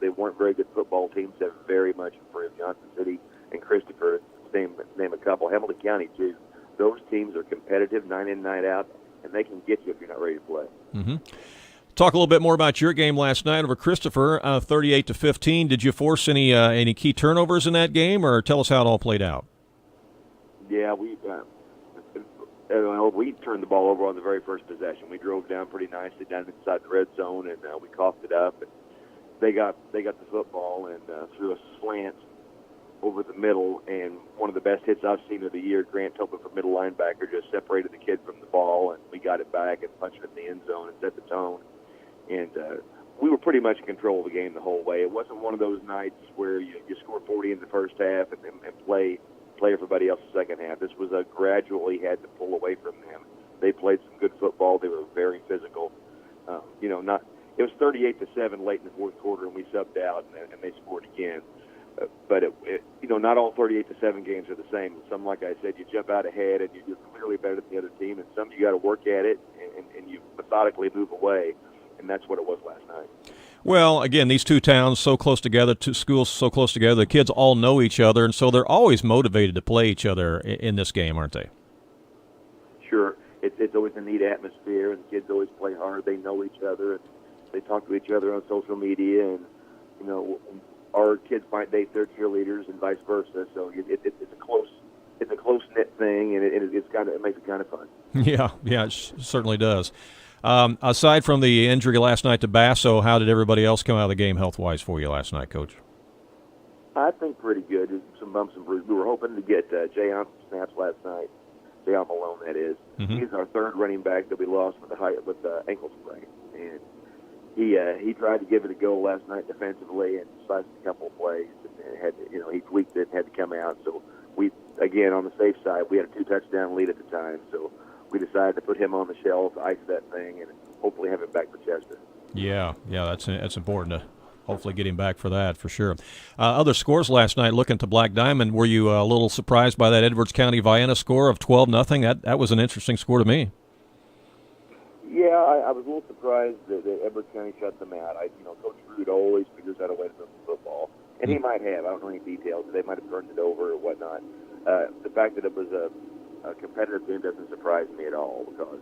they weren't very good football teams, have very much improved. Johnson City and Christopher, name a couple. Hamilton County too. Those teams are competitive, night in, night out, and they can get you if you're not ready to play.
Mm-hmm. Talk a little bit more about your game last night over Christopher, 38-15. Did you force any key turnovers in that game, or tell us how it all played out?
Yeah, we turned the ball over on the very first possession. We drove down pretty nicely down inside the red zone, and we coughed it up. And they got the football and threw a slant over the middle, and one of the best hits I've seen of the year, Grant Tobin from middle linebacker, just separated the kid from the ball, and we got it back and punched it in the end zone and set the tone. And we were pretty much in control of the game the whole way. It wasn't one of those nights where you score 40 in the first half and play everybody else the second half. This was a gradually had to pull away from them. They played some good football. They were very physical. It was 38-7 late in the fourth quarter, and we subbed out, and they scored again. But not all 38-7 games are the same. Some, like I said, you jump out ahead and you're clearly better than the other team, and some you got to work at it and you methodically move away, and that's what it was last night.
Well, again, these two towns so close together, two schools so close together, the kids all know each other, and so they're always motivated to play each other in this game, aren't they?
Sure. It's always a neat atmosphere, and the kids always play hard. They know each other, and they talk to each other on social media, and, our kids might date their cheerleaders and vice versa. So it's a close-knit thing, and it makes it kind of fun.
Yeah, it certainly does. Aside from the injury last night to Basso, how did everybody else come out of the game health-wise for you last night, Coach?
I think pretty good. Just some bumps and bruises. We were hoping to get Jay on some snaps last night. Jay on Malone, that is.
Mm-hmm.
He's our third running back that we lost with the ankle sprain, and he tried to give it a go last night defensively and sliced a couple of plays, and had to, he tweaked it and had to come out. So we, again, on the safe side, we had a 2-touchdown lead at the time, so we decided to put him on the shelf, ice that thing, and hopefully have him back for Chester.
Yeah, that's important to hopefully get him back for that, for sure. Other scores last night, looking to Black Diamond, were you a little surprised by that Edwards County Vienna score of 12-0? That was an interesting score to me.
Yeah, I was a little surprised that Edwards County shut them out. Coach Rude always figures out a way to move the football, and he might have. I don't know any details. They might have turned it over or whatnot. The fact that it was a competitive game doesn't surprise me at all because,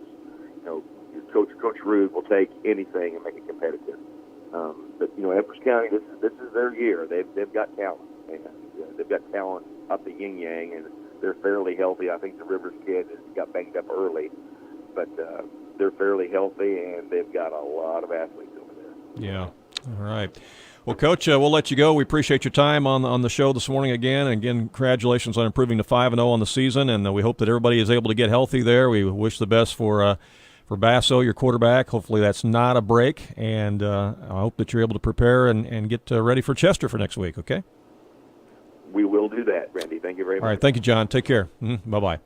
Coach Rude will take anything and make it competitive. But Edwards County, this is their year. They've got talent, and they've got talent up the yin yang, and they're fairly healthy. I think the Rivers kid got banged up early. but they're fairly healthy, and they've got a lot of athletes over there.
Yeah. All right. Well, Coach, we'll let you go. We appreciate your time on the show this morning again. And again, congratulations on improving to 5-0 on the season, and we hope that everybody is able to get healthy there. We wish the best for Basso, your quarterback. Hopefully that's not a break, and I hope that you're able to prepare and get ready for Chester for next week, okay?
We will do that, Randy. Thank you very much.
All right, thank you, John. Take care. Bye-bye.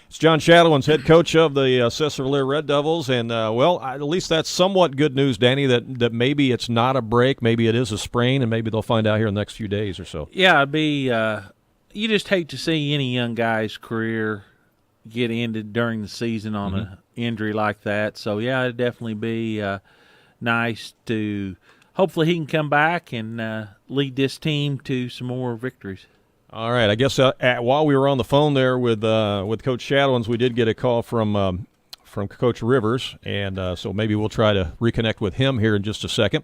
It's John Shadowens, head coach of the Cecil Red Devils, and, at least that's somewhat good news, Danny, that maybe it's not a break, maybe it is a sprain, and maybe they'll find out here in the next few days or so.
Yeah, it'd be you just hate to see any young guy's career get ended during the season on an injury like that. So, yeah, it'd definitely be nice to – hopefully he can come back and lead this team to some more victories.
All right. I guess while we were on the phone there with Coach Shadowens, we did get a call from Coach Rivers, and so maybe we'll try to reconnect with him here in just a second.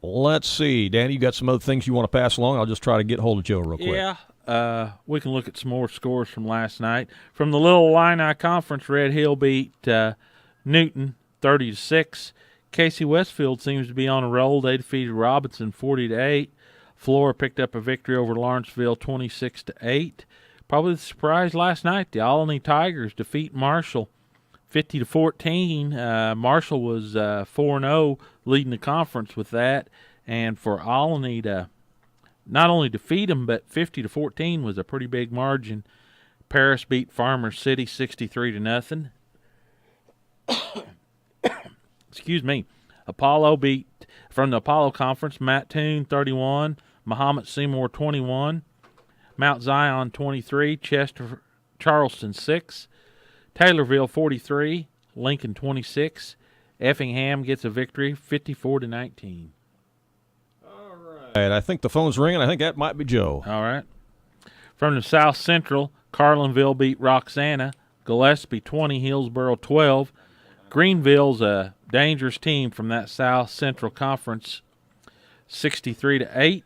Let's see. Danny, you got some other things you want to pass along? I'll just try to get hold of Joe real quick.
Yeah. We can look at some more scores from last night. From the Little Illini Conference, Red Hill beat Newton 30-6. Casey Westfield seems to be on a roll. They defeated Robinson 40-8. Flora picked up a victory over Lawrenceville 26-8. Probably the surprise last night, the Alany Tigers defeat Marshall 50-14. Marshall was 4-0, leading the conference with that. And for Alany to not only defeat them, but 50-14 was a pretty big margin. Paris beat Farmer City 63-0. Excuse me. Apollo beat, from the Apollo Conference, Mattoon 31, Mahomet Seymour 21, Mount Zion 23, Chester Charleston 6, Taylorville 43, Lincoln 26. Effingham gets a victory 54-19.
All right. I think the phone's ringing. I think that might be Joe.
All right. From the South Central, Carlinville beat Roxana, Gillespie 20, Hillsboro 12. Greenville's a dangerous team from that South Central Conference, 63-8.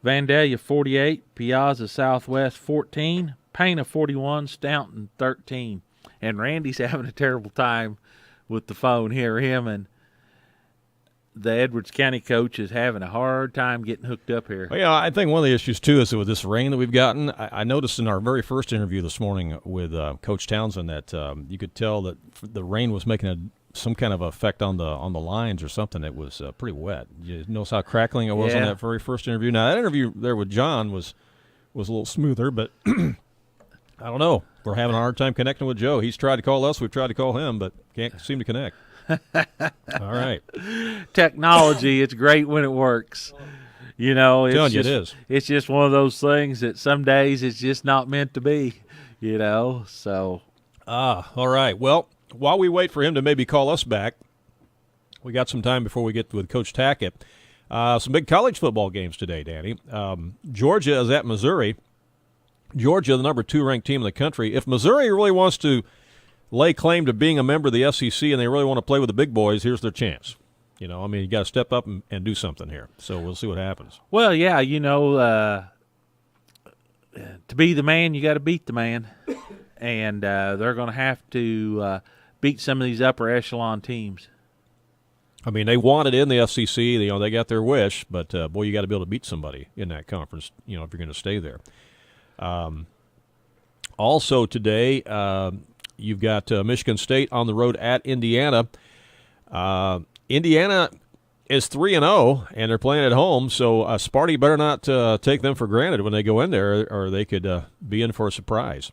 Vandalia 48, Piazza Southwest 14, Pana 41, Staunton 13. And Randy's having a terrible time with the phone here. Him and the Edwards County coach is having a hard time getting hooked up here.
Well, yeah, I think one of the issues, too, is that with this rain that we've gotten, I noticed in our very first interview this morning with Coach Townsend that you could tell that the rain was making some kind of effect on the lines or something. It was pretty wet. You notice how crackling it was on that very first interview. Now, that interview there with John was a little smoother, but I don't know. We're having a hard time connecting with Joe. He's tried to call us. We've tried to call him, but can't seem to connect. All right.
Technology, it's great when it works. You know,
it is.
It's just one of those things that some days it's just not meant to be, you know, so.
All right. Well, while we wait for him to maybe call us back, we got some time before we get with Coach Tackitt. Some big college football games today, Danny. Georgia is at Missouri. Georgia, the number 2 ranked team in the country. If Missouri really wants to lay claim to being a member of the SEC and they really want to play with the big boys, here's their chance. You know, I mean, you got to step up and do something here. So we'll see what happens.
Well, yeah, you know, to be the man, you got to beat the man. And they're going to have to beat some of these upper echelon teams.
I mean, they wanted in the SEC. You know, they got their wish, but, boy, you got to be able to beat somebody in that conference, you know, if you're going to stay there. Also today, you've got Michigan State on the road at Indiana. Indiana is 3-0, and they're playing at home, so Sparty better not take them for granted when they go in there, or they could be in for a surprise.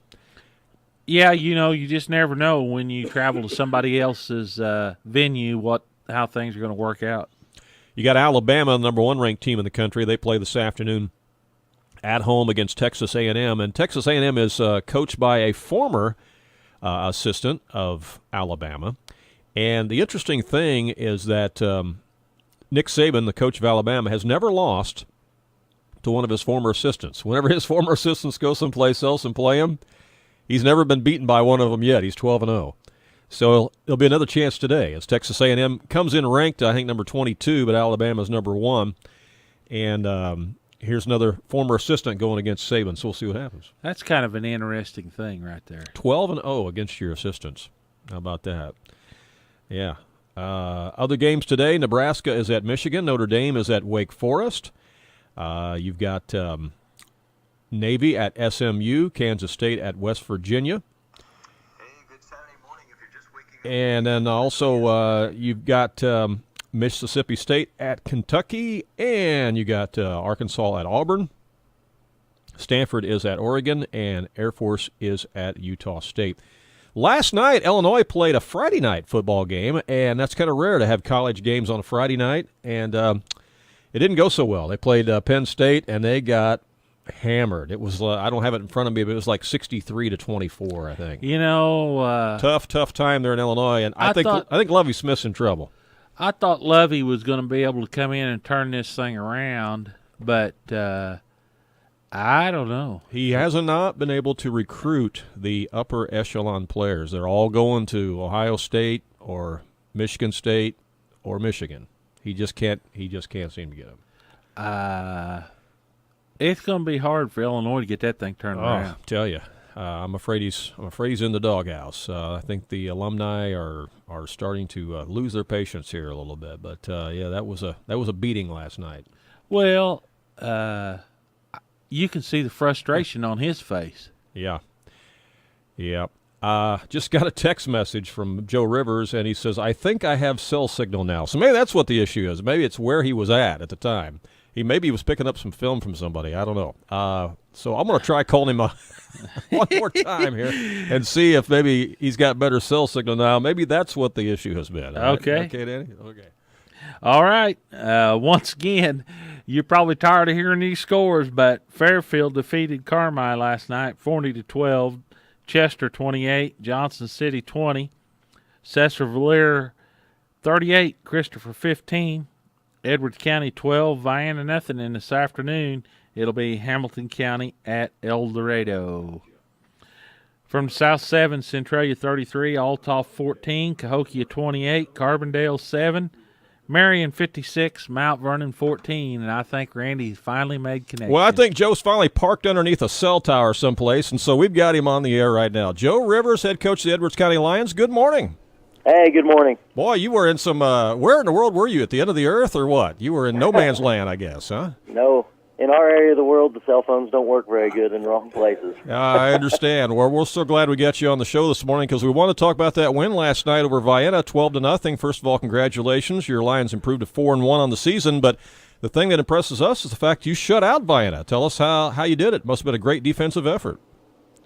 Yeah, you know, you just never know when you travel to somebody else's venue how things are going to work out.
You got Alabama, the number 1 ranked team in the country. They play this afternoon at home against Texas A&M, and Texas A&M is coached by a former assistant of Alabama. And the interesting thing is that Nick Saban, the coach of Alabama, has never lost to one of his former assistants. Whenever his former assistants go someplace else and play him, he's never been beaten by one of them yet. He's 12-0. So there'll be another chance today as Texas A&M comes in ranked, I think, number 22, but Alabama's number 1. And here's another former assistant going against Saban, so we'll see what happens.
That's kind of an interesting thing right there.
12-0 against your assistants. How about that? Yeah. Other games today, Nebraska is at Michigan. Notre Dame is at Wake Forest. You've got Navy at SMU, Kansas State at West Virginia. And then also you've got Mississippi State at Kentucky, and you got Arkansas at Auburn. Stanford is at Oregon, and Air Force is at Utah State. Last night, Illinois played a Friday night football game, and that's kind of rare to have college games on a Friday night, and it didn't go so well. They played Penn State, and they got hammered. It was I don't have it in front of me, but it was like 63-24, I think.
You know,
tough time there in Illinois, and I think Lovie Smith's in trouble.
I thought Lovie was going to be able to come in and turn this thing around, but I don't know.
He hasn't not been able to recruit the upper echelon players. They're all going to Ohio State or Michigan State or Michigan. He just can't seem to get them.
It's going to be hard for Illinois to get that thing turned around.
I tell you, I'm afraid he's in the doghouse. I think the alumni are starting to lose their patience here a little bit. But yeah, that was a beating last night.
Well, you can see the frustration on his face.
Yeah. Just got a text message from Joe Rivers, and he says, I think I have cell signal now. So maybe that's what the issue is. Maybe it's where he was at the time. Maybe he was picking up some film from somebody. I don't know. So I'm going to try calling him one more time here and see if maybe he's got better cell signal now. Maybe that's what the issue has been.
Okay.
Right? Okay, Danny? Okay.
All right. Once again, you're probably tired of hearing these scores, but Fairfield defeated Carmi last night 40-12, Chester 28, Johnson City 20, Cesar-Valera 38, Christopher 15, Edwards County 12, Vienna nothing. And this afternoon it'll be Hamilton County at El Dorado. From the South 7, Centralia 33, Althoff 14, Cahokia 28, Carbondale 7, Marion 56, Mount Vernon 14, and I think Randy's finally made connection.
Well, I think Joe's finally parked underneath a cell tower someplace, and so we've got him on the air right now. Joe Rivers, head coach of the Edwards County Lions, good morning.
Hey, good morning.
Boy, you were in some where in the world were you, at the end of the earth or what? You were in no man's land, I guess, huh?
No. In our area of the world, the cell phones don't work very good in the wrong places.
I understand. Well, we're so glad we got you on the show this morning because we want to talk about that win last night over Vienna, 12-0. First of all, congratulations. Your Lions improved to 4-1 on the season, but the thing that impresses us is the fact you shut out Vienna. Tell us how you did it. Must have been a great defensive effort.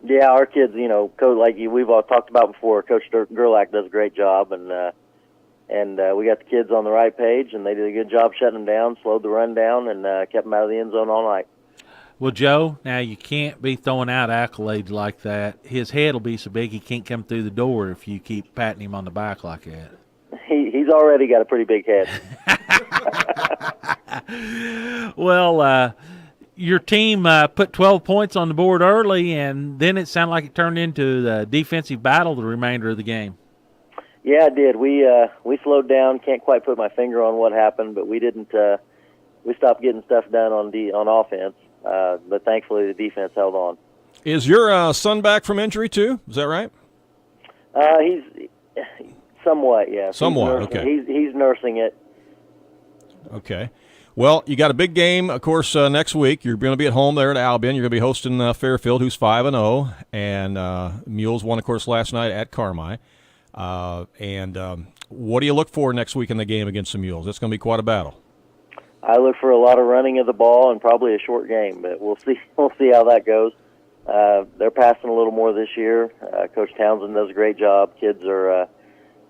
Yeah, our kids, coach, like we've all talked about before, Coach Gerlach does a great job, and we got the kids on the right page, and they did a good job shutting them down, slowed the run down, and kept them out of the end zone all night.
Well, Joe, now you can't be throwing out accolades like that. His head will be so big he can't come through the door if you keep patting him on the back like that.
He's already got a pretty big head.
Well, your team put 12 points on the board early, and then it sounded like it turned into the defensive battle the remainder of the game.
Yeah, it did. We slowed down. Can't quite put my finger on what happened, but we didn't. We stopped getting stuff done on offense. But thankfully, the defense held on.
Is your son back from injury too? Is that right?
He's somewhat, yeah.
Somewhat, okay.
He's nursing it.
Okay. Well, you got a big game, of course, next week. You're going to be at home there at Albion. You're going to be hosting Fairfield, who's 5-0, and Mules won, of course, last night at Carmi. What do you look for next week in the game against the Mules? It's going to be quite a battle.
I look for a lot of running of the ball and probably a short game, but we'll see. We'll see how that goes. They're passing a little more this year. Coach Townsend does a great job. Kids are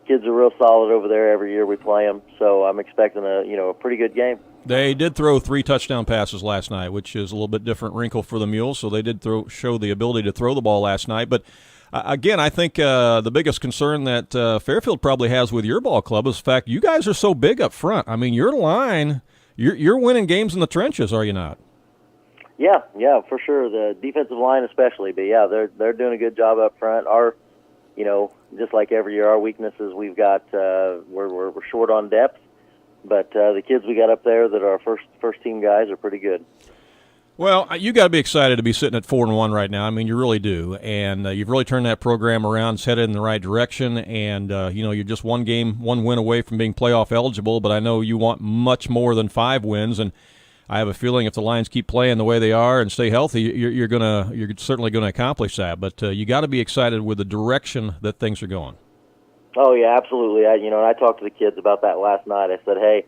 real solid over there every year we play them. So I'm expecting a pretty good game. They
did throw 3 touchdown passes last night, which is a little bit different wrinkle for the Mules. So they did show the ability to throw the ball last night. But again, I think the biggest concern that Fairfield probably has with your ball club is the fact you guys are so big up front. I mean, your line, you're winning games in the trenches, are you not?
Yeah, for sure. The defensive line especially, but yeah, they're doing a good job up front. Our, just like every year, our weaknesses we've got we're short on depth, but the kids we got up there that are our first team guys are pretty good.
Well, you got to be excited to be sitting at 4-1 right now. I mean, you really do, and you've really turned that program around, it's headed in the right direction. And you're just one win away from being playoff eligible. But I know you want much more than 5 wins, and I have a feeling if the Lions keep playing the way they are and stay healthy, you're certainly gonna accomplish that. But you got to be excited with the direction that things are going.
Oh yeah, absolutely. I talked to the kids about that last night. I said, hey,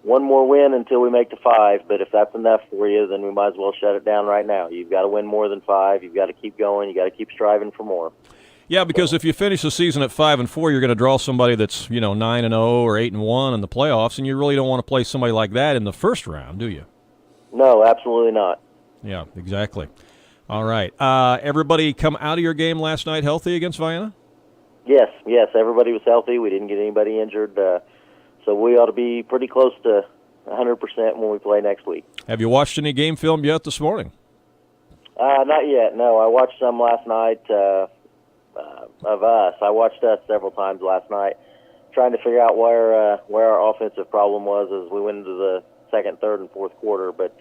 one more win until we make to 5, but if that's enough for you, then we might as well shut it down right now. You've got to win more than 5. You've got to keep going. You got to keep striving for more.
Yeah, because if you finish the season at 5-4, you're going to draw somebody that's 9-0 or 8-1 in the playoffs, and you really don't want to play somebody like that in the first round, do you?
No, absolutely not.
Yeah, exactly. All right. Everybody come out of your game last night healthy against Vienna?
Yes, everybody was healthy. We didn't get anybody injured. So we ought to be pretty close to 100% when we play next week.
Have you watched any game film yet this morning?
Not yet, no. I watched some last night of us. I watched us several times last night, trying to figure out where our offensive problem was as we went into the second, third, and fourth quarter. But,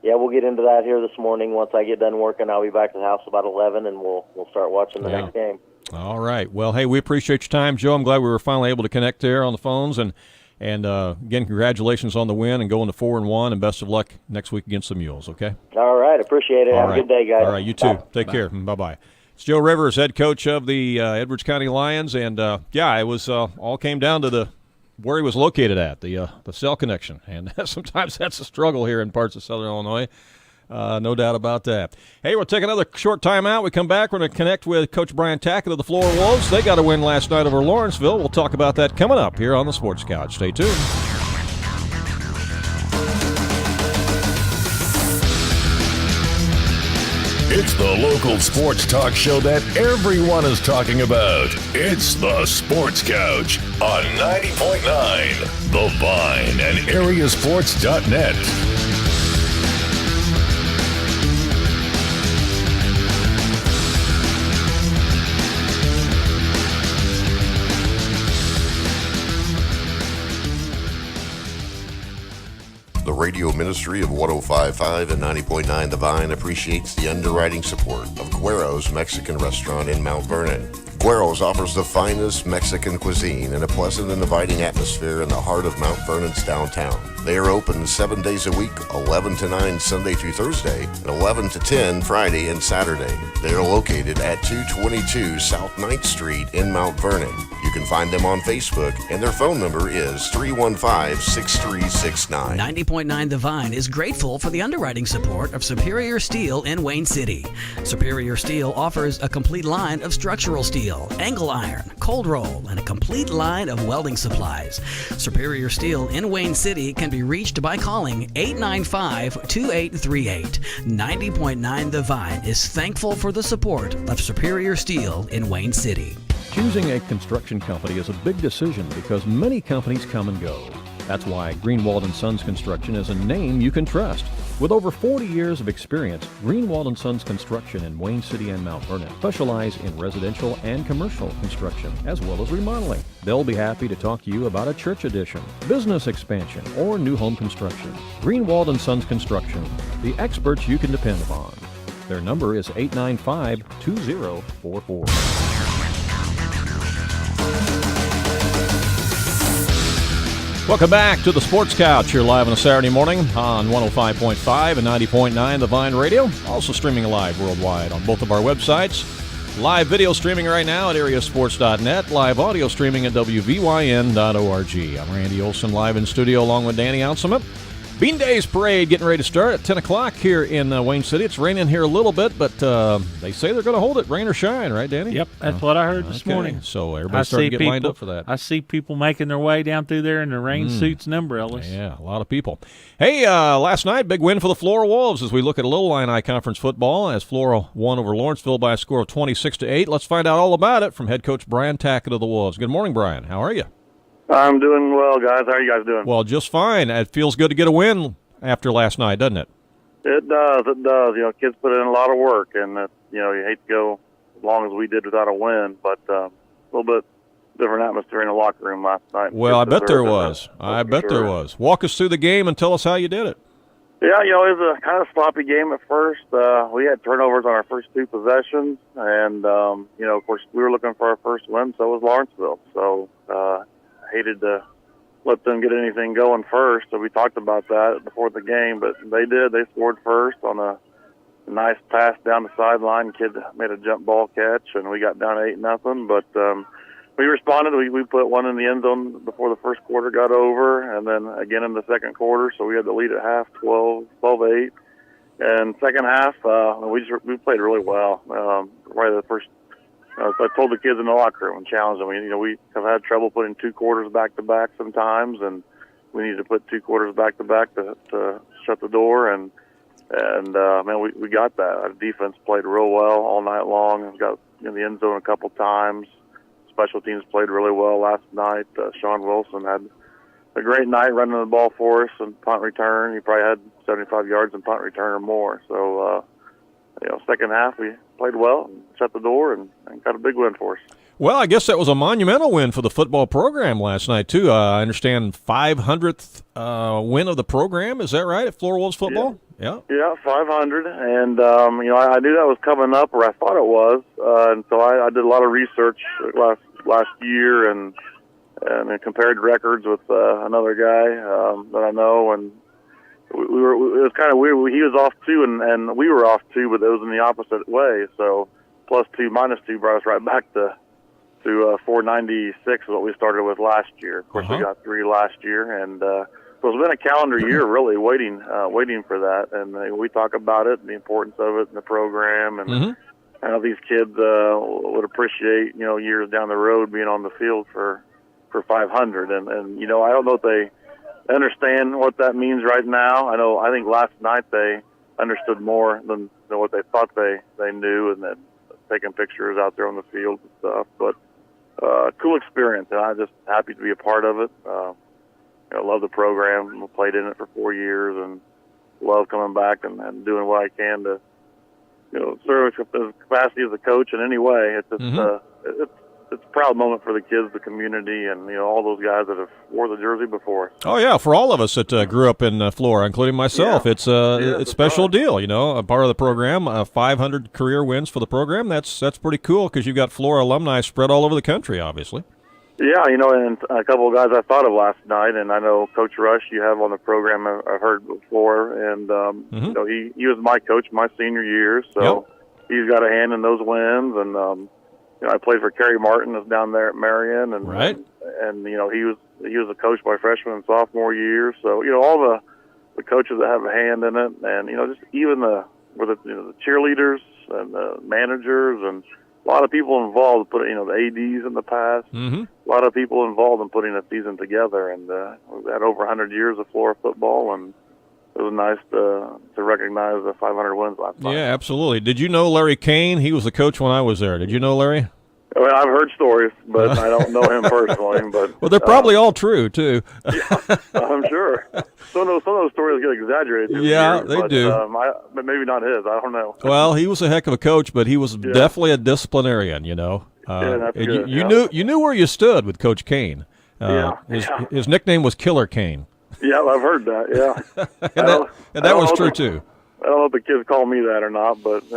we'll get into that here this morning. Once I get done working, I'll be back to the house about 11, and we'll start watching the next game.
All right. Well, hey, we appreciate your time, Joe. I'm glad we were finally able to connect there on the phones. And again, congratulations on the win and going to 4-1, and best of luck next week against the Mules, okay?
All right. Appreciate it. Have a good day, guys.
All right. You too.
Bye.
Take care. Bye-bye. It's Joe Rivers, head coach of the Edwards County Lions. And, it was all came down to where he was located at, the cell connection. And sometimes that's a struggle here in parts of Southern Illinois. No doubt about that. Hey, we'll take another short time out. We come back. We're going to connect with Coach Brian Tackitt of the Flora Wolves. They got a win last night over Lawrenceville. We'll talk about that coming up here on the Sports Couch. Stay tuned.
It's the local sports talk show that everyone is talking about. It's the Sports Couch on 90.9 The Vine and AreaSports.net.
The radio ministry of 105.5 and 90.9 The Vine appreciates the underwriting support of Guero's Mexican Restaurant in Mount Vernon. Guero's offers the finest Mexican cuisine in a pleasant and inviting atmosphere in the heart of Mount Vernon's downtown. They are open 7 days a week, 11 to 9 Sunday through Thursday, and 11 to 10 Friday and Saturday. They are located at 222 South 9th Street in Mount Vernon. You can find them on Facebook, and their phone number is 315-6369.
90.9 The Vine is grateful for the underwriting support of Superior Steel in Wayne City. Superior Steel offers a complete line of structural steel, angle iron, cold roll, and a complete line of welding supplies. Superior Steel in Wayne City can be reached by calling 895-2838. 90.9 The Vine is thankful for the support of Superior Steel in Wayne City.
Choosing a construction company is a big decision because many companies come and go. That's why Greenwald & Sons Construction is a name you can trust. With over 40 years of experience, Greenwald & Sons Construction in Wayne City and Mount Vernon specialize in residential and commercial construction, as well as remodeling. They'll be happy to talk to you about a church addition, business expansion, or new home construction. Greenwald & Sons Construction, the experts you can depend upon. Their number is 895-2044. Welcome back to the Sports Couch. Here live on a Saturday morning on 105.5 and 90.9 The Vine Radio. Also streaming live worldwide on both of our websites. Live video streaming right now at AreaSports.net. Live audio streaming at WVYN.org. I'm Randy Olson, live in studio along with Danny Anselment. Bean Days Parade getting ready to start at 10 o'clock here in Wayne City. It's raining here a little bit, but they say they're going to hold it, rain or shine, right, Danny?
Yep, that's what I heard this morning.
So everybody's starting to get lined up for that.
I see people making their way down through there in their rain suits and umbrellas.
Yeah, a lot of people. Hey, last night, big win for the Flora Wolves as we look at a Little Illini Conference football as Flora won over Lawrenceville by a score of 26-8. Let's find out all about it from head coach Brian Tackitt of the Wolves. Good morning, Brian. How are you?
I'm doing well, guys. How are you guys doing?
Well, just fine. It feels good to get a win after last night, doesn't it?
It does. It does. You know, kids put in a lot of work, and you hate to go as long as we did without a win, but a little bit different atmosphere in the locker room last night.
Well, I bet there was. There was. Walk us through the game and tell us how you did it.
Yeah, it was a kind of sloppy game at first. We had turnovers on our first 2 possessions, and, of course, we were looking for our first win, so was Lawrenceville. So hated to let them get anything going first, so we talked about that before the game, but they did. They scored first on a nice pass down the sideline. Kid made a jump ball catch, and we got down 8-0, but we responded. We put one in the end zone before the first quarter got over, and then again in the second quarter. So we had the lead at half, 12-8. And second half, we played really well. Right the first, I told the kids in the locker room and challenged them. We have had trouble putting 2 quarters back to back sometimes, and we needed to put 2 quarters back to back to shut the door. And man, we got that. Our defense played real well all night long. We got in the end zone a couple times. Special teams played really well last night. Sean Wilson had a great night running the ball for us and punt return. He probably had 75 yards in punt return or more. So, second half we played well and shut the door and got a big win for us.
Well, I guess that was a monumental win for the football program last night, too. I understand 500th win of the program. Is that right, at Flora Wolves football?
Yeah. Yeah, 500. And, I knew that was coming up, or I thought it was. And so I did a lot of research last year and compared records with another guy that I know. And it was kind of weird. He was off, too, and we were off, too, but it was in the opposite way. So +2, -2 brought us right back to 496 is what we started with last year. Of course, we got 3 last year, and so it's been a calendar year really waiting for that. And we talk about it and the importance of it in the program, and I know these kids would appreciate years down the road being on the field for 500. And I don't know if they understand what that means right now. I think last night they understood more than what they thought they knew, and that taking pictures out there on the field and stuff. But cool experience, and I'm just happy to be a part of it. I love the program. I played in it for 4 years, and love coming back and doing what I can to, serve the capacity as a coach in any way. It's just, it's a proud moment for the kids, the community, and all those guys that have wore the jersey before.
Oh yeah, for all of us that grew up in Flora, including myself, it's a special deal. A part of the program, 500 career wins for the program. That's pretty cool because you've got Flora alumni spread all over the country, obviously.
Yeah, and a couple of guys I thought of last night, and I know Coach Rush you have on the program I've heard before, and he was my coach my senior year, so he's got a hand in those wins, and I played for Kerry Martin, that's down there at Marion, and he was a coach my freshman and sophomore year. So all the coaches that have a hand in it, and just even the cheerleaders and the managers and a lot of people involved. The ADs in the past, a lot of people involved in putting a season together, and we've had over 100 years of Flora football, and it was nice to recognize the 500 wins last night.
Yeah, absolutely. Did you know Larry Kane? He was the coach when I was there. Did you know Larry?
Well, I've heard stories, but I don't know him personally. But
well, they're probably all true too.
Yeah, I'm sure. Some of those stories get exaggerated.
Yeah, they do.
But maybe not his. I don't know.
Well, he was a heck of a coach, but he was definitely a disciplinarian.
That's good.
You knew where you stood with Coach Kane. His nickname was Killer Kane.
Yeah, I've heard that. Yeah,
and that was true too.
I don't know if the kids call me that or not, but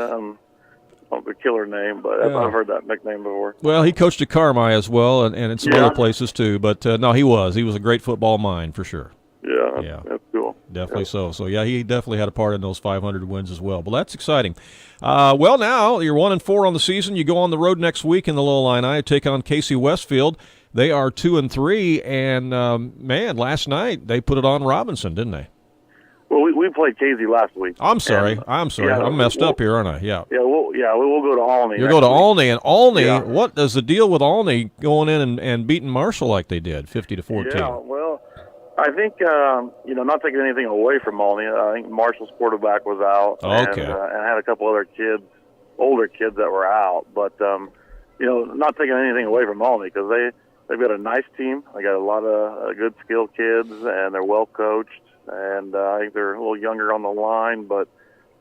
the killer name. But I've heard that nickname before.
Well, he coached at Carmi as well, and in some other places too. But no, he was a great football mind for sure.
Yeah, that's cool.
Definitely so. So yeah, he definitely had a part in those 500 wins as well. But that's exciting. Well, now you're 1-4 on the season. You go on the road next week in the Low Illini, take on Casey Westfield. They are 2-3, and man, last night they put it on Robinson, didn't they?
Well, we played Casey last week.
I'm sorry.
Yeah,
I'm messed up here, aren't I? Yeah.
Yeah, we'll go to Olney.
You'll go to Olney, and Olney. Yeah. What is the deal with Olney going in and beating Marshall like they did, 50-14?
Yeah. Well, I think not taking anything away from Olney. I think Marshall's quarterback was out, and had a couple other older kids that were out. But not taking anything away from Olney because they've got a nice team. They got a lot of good skilled kids, and they're well coached. And I think they're a little younger on the line, but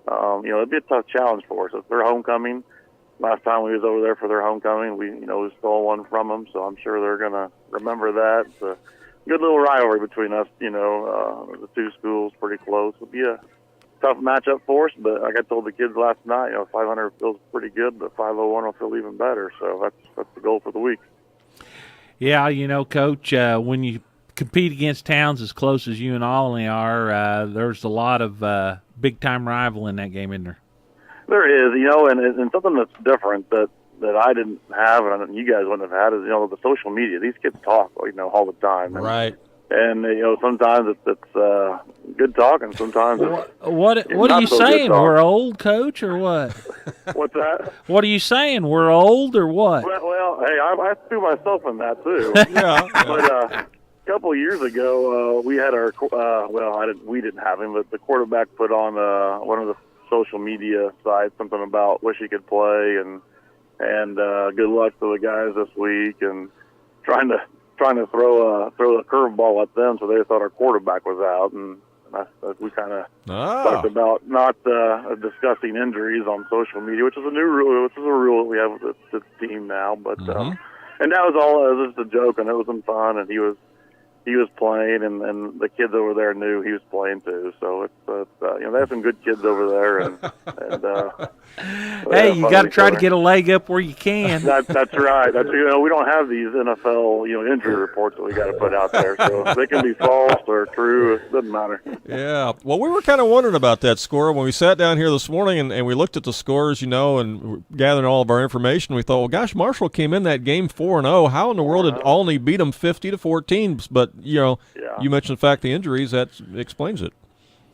it'd be a tough challenge for us. It's their homecoming. Last time we was over there for their homecoming, we stole one from them, so I'm sure they're going to remember that. It's a good little rivalry between us. The two schools pretty close. It'll be a tough matchup for us, but like I told the kids last night, 500 feels pretty good, but 501 will feel even better. So that's the goal for the week.
Yeah, Coach, when you compete against towns as close as you and Olney are, there's a lot of big-time rival in that game, isn't there?
There is, and something that's different that I didn't have and you guys wouldn't have had is, the social media. These kids talk, all the time.
Right.
And sometimes it's good talk, and sometimes
what are you saying? We're old, Coach, or what?
What's that?
What are you saying? We're old, or what?
Well, hey, I threw myself in that too.
Yeah.
But a couple of years ago, we had our we didn't have him, but the quarterback put on one of the social media sites something about wish he could play and good luck to the guys this week, and trying to throw a curveball at them, so they thought our quarterback was out, and we kind of talked about not discussing injuries on social media, which is a new rule. Which is a rule that we have with the team now. But and that was all. It was just a joke, and it was some fun. And he was playing, and the kids over there knew he was playing too. So they have some good kids over there, and
hey, you got to try to get a leg up where you can.
That's right. We don't have these NFL injury reports that we got to put out there, so they can be false or true. It doesn't matter.
Yeah. Well, we were kind of wondering about that score when we sat down here this morning and we looked at the scores, and gathering all of our information. We thought, well, gosh, Marshall came in that game 4-0. How in the world did Olney beat them 50-14? But you mentioned the fact the injuries, that explains it.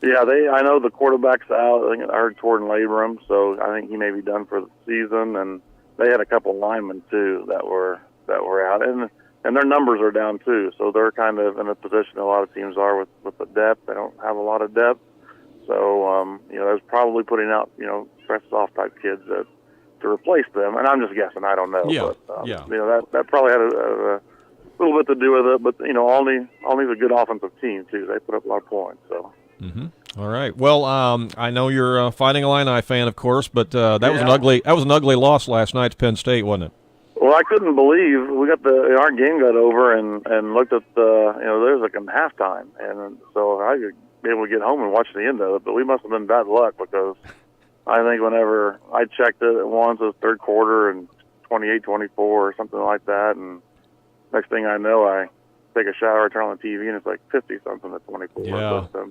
Yeah, I know the quarterback's out. I heard torn labrum, so I think he may be done for the season. And they had a couple linemen too that were out, and their numbers are down too. So they're kind of in a position a lot of teams are with the depth. They don't have a lot of depth, so there's probably putting out fresh soft type kids to replace them. And I'm just guessing. I don't know.
Yeah.
But,
yeah.
That probably had a little bit to do with it. But Olney's a good offensive team too. They put up a lot of points. So.
Mm-hmm. All right. Well, I know you're a Fighting Illini fan, of course, but that was an ugly loss last night to Penn State, wasn't it?
Well, I couldn't believe our game got over and looked at there's like a halftime, and so I could be able to get home and watch the end of it. But we must have been bad luck, because I think whenever I checked it once, it was third quarter and 28-24 or something like that, and next thing I know, I take a shower, turn on the TV, and it's like 50-something to 24.
Yeah.
But,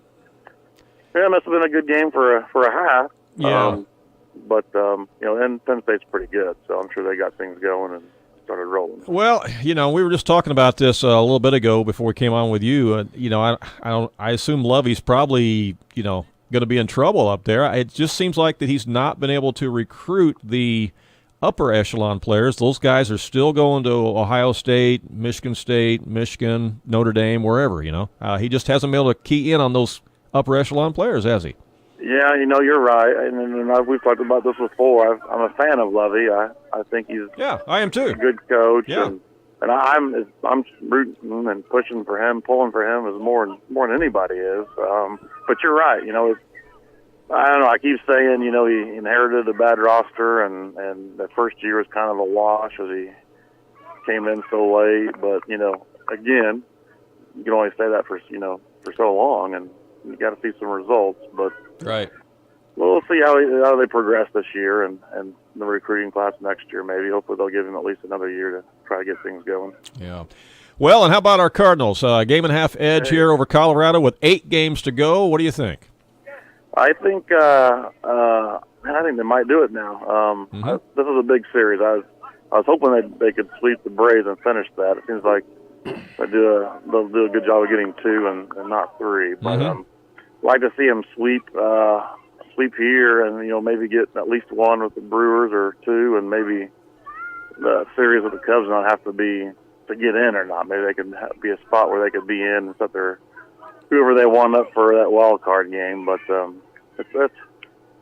it must have been a good game for a half.
Yeah.
And Penn State's pretty good, so I'm sure they got things going and started rolling.
Well, we were just talking about this a little bit ago before we came on with you. I assume Lovey's probably, going to be in trouble up there. It just seems like that he's not been able to recruit the upper echelon players. Those guys are still going to Ohio State, Michigan, Notre Dame, wherever, He just hasn't been able to key in on those upper echelon players, has he?
Yeah, you're right, and we've talked about this before. I'm a fan of Lovey. I think he's
I am too.
A good coach,
yeah.
and I'm rooting and pushing for him, pulling for him as more than anybody is. But you're right. I don't know. I keep saying he inherited a bad roster, and the first year was kind of a wash as he came in so late. But again, you can only say that for so long, and you got to see some results. But
right.
We'll see how they progress this year and the recruiting class next year. Maybe hopefully they'll give him at least another year to try to get things going.
Yeah. Well, and how about our Cardinals? Game and a half edge here over Colorado with 8 games to go. What do you think?
I think they might do it now. This is a big series. I was hoping they could sweep the Braves and finish that. It seems like they'll do a good job of getting 2 and not 3. But I'd like to see them sweep here, and maybe get at least 1 with the Brewers or 2, and maybe the series with the Cubs not have to be to get in or not. Maybe they could be a spot where they could be in and set whoever they want up for that wild card game. But it's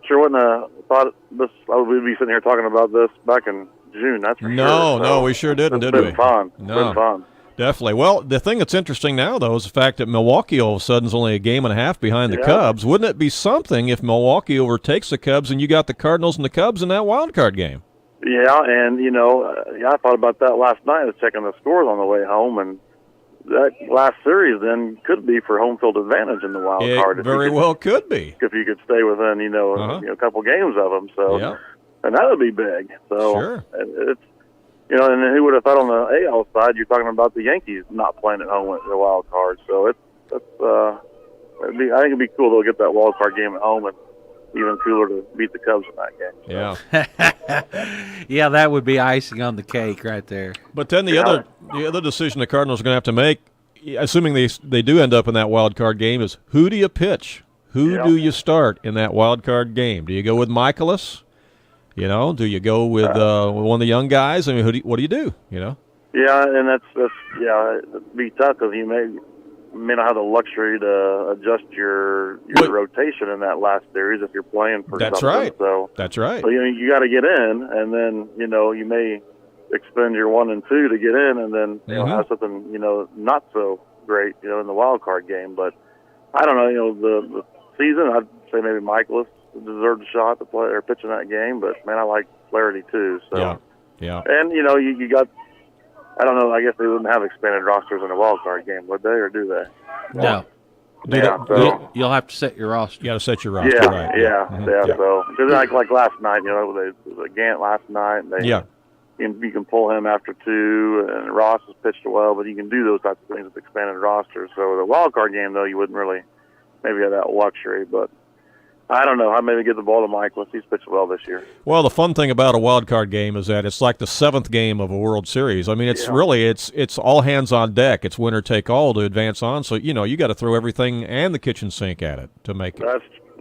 sure wouldn't have thought this. I would be sitting here talking about this back in June. That's for sure.
No, we sure didn't, did we?
It's been fun.
No.
It's been fun.
Definitely. Well, the thing that's interesting now, though, is the fact that Milwaukee all of a sudden is only a game and a half behind the Cubs. Wouldn't it be something if Milwaukee overtakes the Cubs and you got the Cardinals and the Cubs in that wild card game?
Yeah, and I thought about that last night. I was checking the scores on the way home, and that last series then could be for home field advantage in the wild card.
It very well could be.
If you could stay within, a couple games of them. So, and that would be big. So
sure.
It's, and who would have thought on the AL side, you're talking about the Yankees not playing at home with the wild card. So I think it'd be cool to get that wild card game at home, and even cooler to beat the Cubs in that game. So.
Yeah.
Yeah, that would be icing on the cake right there.
But then the other decision the Cardinals are going to have to make, assuming they do end up in that wild card game, is who do you pitch? Who do you start in that wild card game? Do you go with Michaelis? Do you go with one of the young guys? I mean, what do you do?
Yeah, and it'd be tough because you may not have the luxury to adjust your rotation in that last series if you're playing for
That's
something.
Right.
So
that's right.
So you got to get in, and then you may expend your 1 and 2 to get in, and then have something not so great in the wild card game. But I don't know. The season, I'd say maybe Michaelis deserved a shot to play or pitch in that game. But man, I like Flaherty too. So
yeah.
And you got. I don't know. I guess they wouldn't have expanded rosters in a wild card game, would they, or do they?
No.
So
you'll have to set your roster.
You got to set your roster,
yeah,
right?
Yeah.
Mm-hmm.
So because like last night, the Gant last night, you can pull him after 2, and Ross has pitched well, but you can do those types of things with expanded rosters. So the wild card game, though, you wouldn't really maybe have that luxury, but. I don't know. I maybe give the ball to Michaelis. He's pitched well this year.
Well, the fun thing about a wild card game is that it's like the 7th game of a World Series. I mean, it's really it's all hands on deck. It's winner take all to advance on. So you got to throw everything and the kitchen sink at it to make it.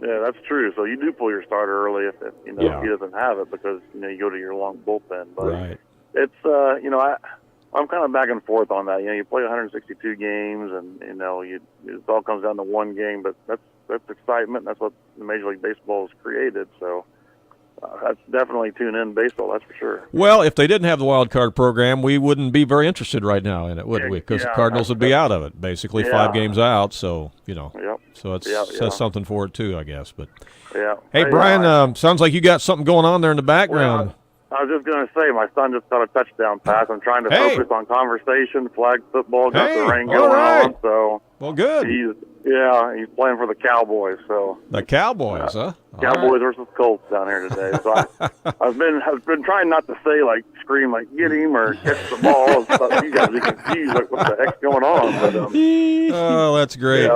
That's true. So you do pull your starter early if he doesn't have it because you go to your long bullpen. But
right.
It's I'm kind of back and forth on that. You play 162 games, and it all comes down to one game, but that's excitement. That's what Major League Baseball has created. So that's definitely tune in baseball. That's for sure.
Well, if they didn't have the wild card program, we wouldn't be very interested right now in it, would we? Because the Cardinals would be out of it, basically 5 games out. So so it says something for it too, I guess. But hey, Brian, sounds like you got something going on there in the background.
Well, I was just going to say, my son just got a touchdown pass. I'm trying to focus on conversation, flag football, got the rain going on. So
well, good.
He's playing for the Cowboys. So
the Cowboys, huh?
Cowboys versus Colts down here today. So I've been trying not to say scream get him or catch the ball. So you guys be confused what the heck's going on. But,
oh, that's great.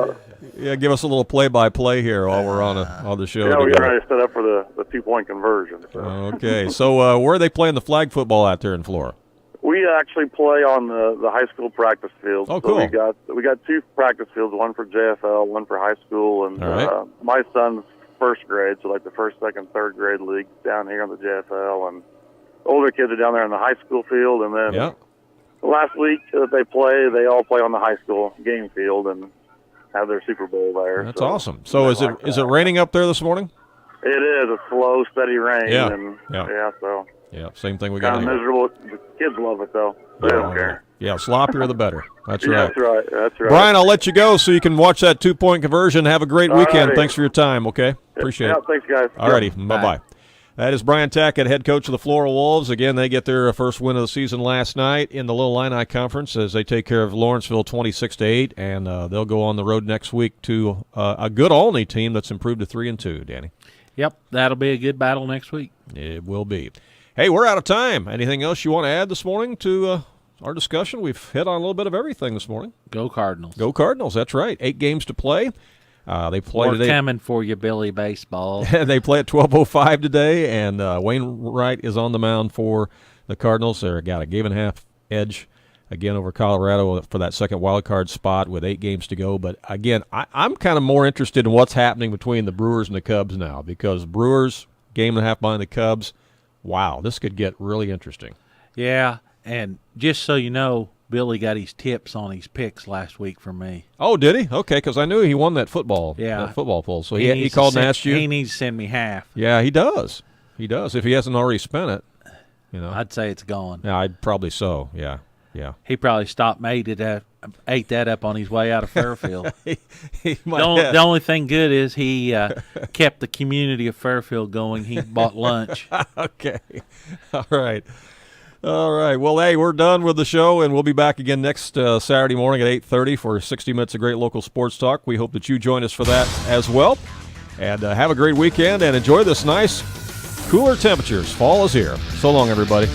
Yeah, give us a little play-by-play here while we're on the show.
Yeah, we're ready to set up for the 2-point conversion. So.
Okay, so where are they playing the flag football out there in Florida?
We actually play on the high school practice field.
Oh, cool.
So we got 2 practice fields, one for JFL, one for high school, and my son's first grade, so the first, second, third grade league down here on the JFL, and older kids are down there in the high school field, and then last week that they play, they all play on the high school game field and have their Super Bowl there.
That's awesome. So is it raining up there this morning?
It is a slow, steady rain.
Yeah.
And,
so. Yeah, same thing we got.
Kind of miserable. The kids love it though. They don't care.
Yeah, sloppier the better. That's right.
That's right.
Brian, I'll let you go so you can watch that 2-point conversion. Have a great weekend. Thanks for your time. Okay, appreciate it.
Thanks, guys.
All righty, bye. That is Brian Tackitt, head coach of the Florida Wolves. Again, they get their first win of the season last night in the Little Illini Conference as they take care of Lawrenceville 26-8, and they'll go on the road next week to a good Olney team that's improved to 3-2. Danny.
Yep, that'll be a good battle next week.
It will be. Hey, we're out of time. Anything else you want to add this morning to our discussion? We've hit on a little bit of everything this morning.
Go Cardinals.
Go Cardinals, that's right. 8 games to play. They play today.
We're coming for you, Billy Baseball.
They play at 12:05 today, and Wainwright is on the mound for the Cardinals. They've got a game-and-a-half edge, again, over Colorado for that second wild card spot with 8 games to go. But, again, I'm kind of more interested in what's happening between the Brewers and the Cubs now because Brewers, game-and-a-half behind the Cubs, wow, this could get really interesting.
Yeah, and just so you know, Billy got his tips on his picks last week from me.
Oh, did he? Okay, because I knew he won that football poll. So he called and asked you.
He needs to send me half.
Yeah, he does. He does. If he hasn't already spent it,
I'd say it's gone.
Yeah, I'd probably so. Yeah.
He probably stopped ate that up on his way out of Fairfield.
The
only thing good is he kept the community of Fairfield going. He bought lunch.
Okay. All right. All right. Well, hey, we're done with the show, and we'll be back again next Saturday morning at 8:30 for 60 minutes of great local sports talk. We hope that you join us for that as well. And have a great weekend and enjoy this nice, cooler temperatures. Fall is here. So long, everybody.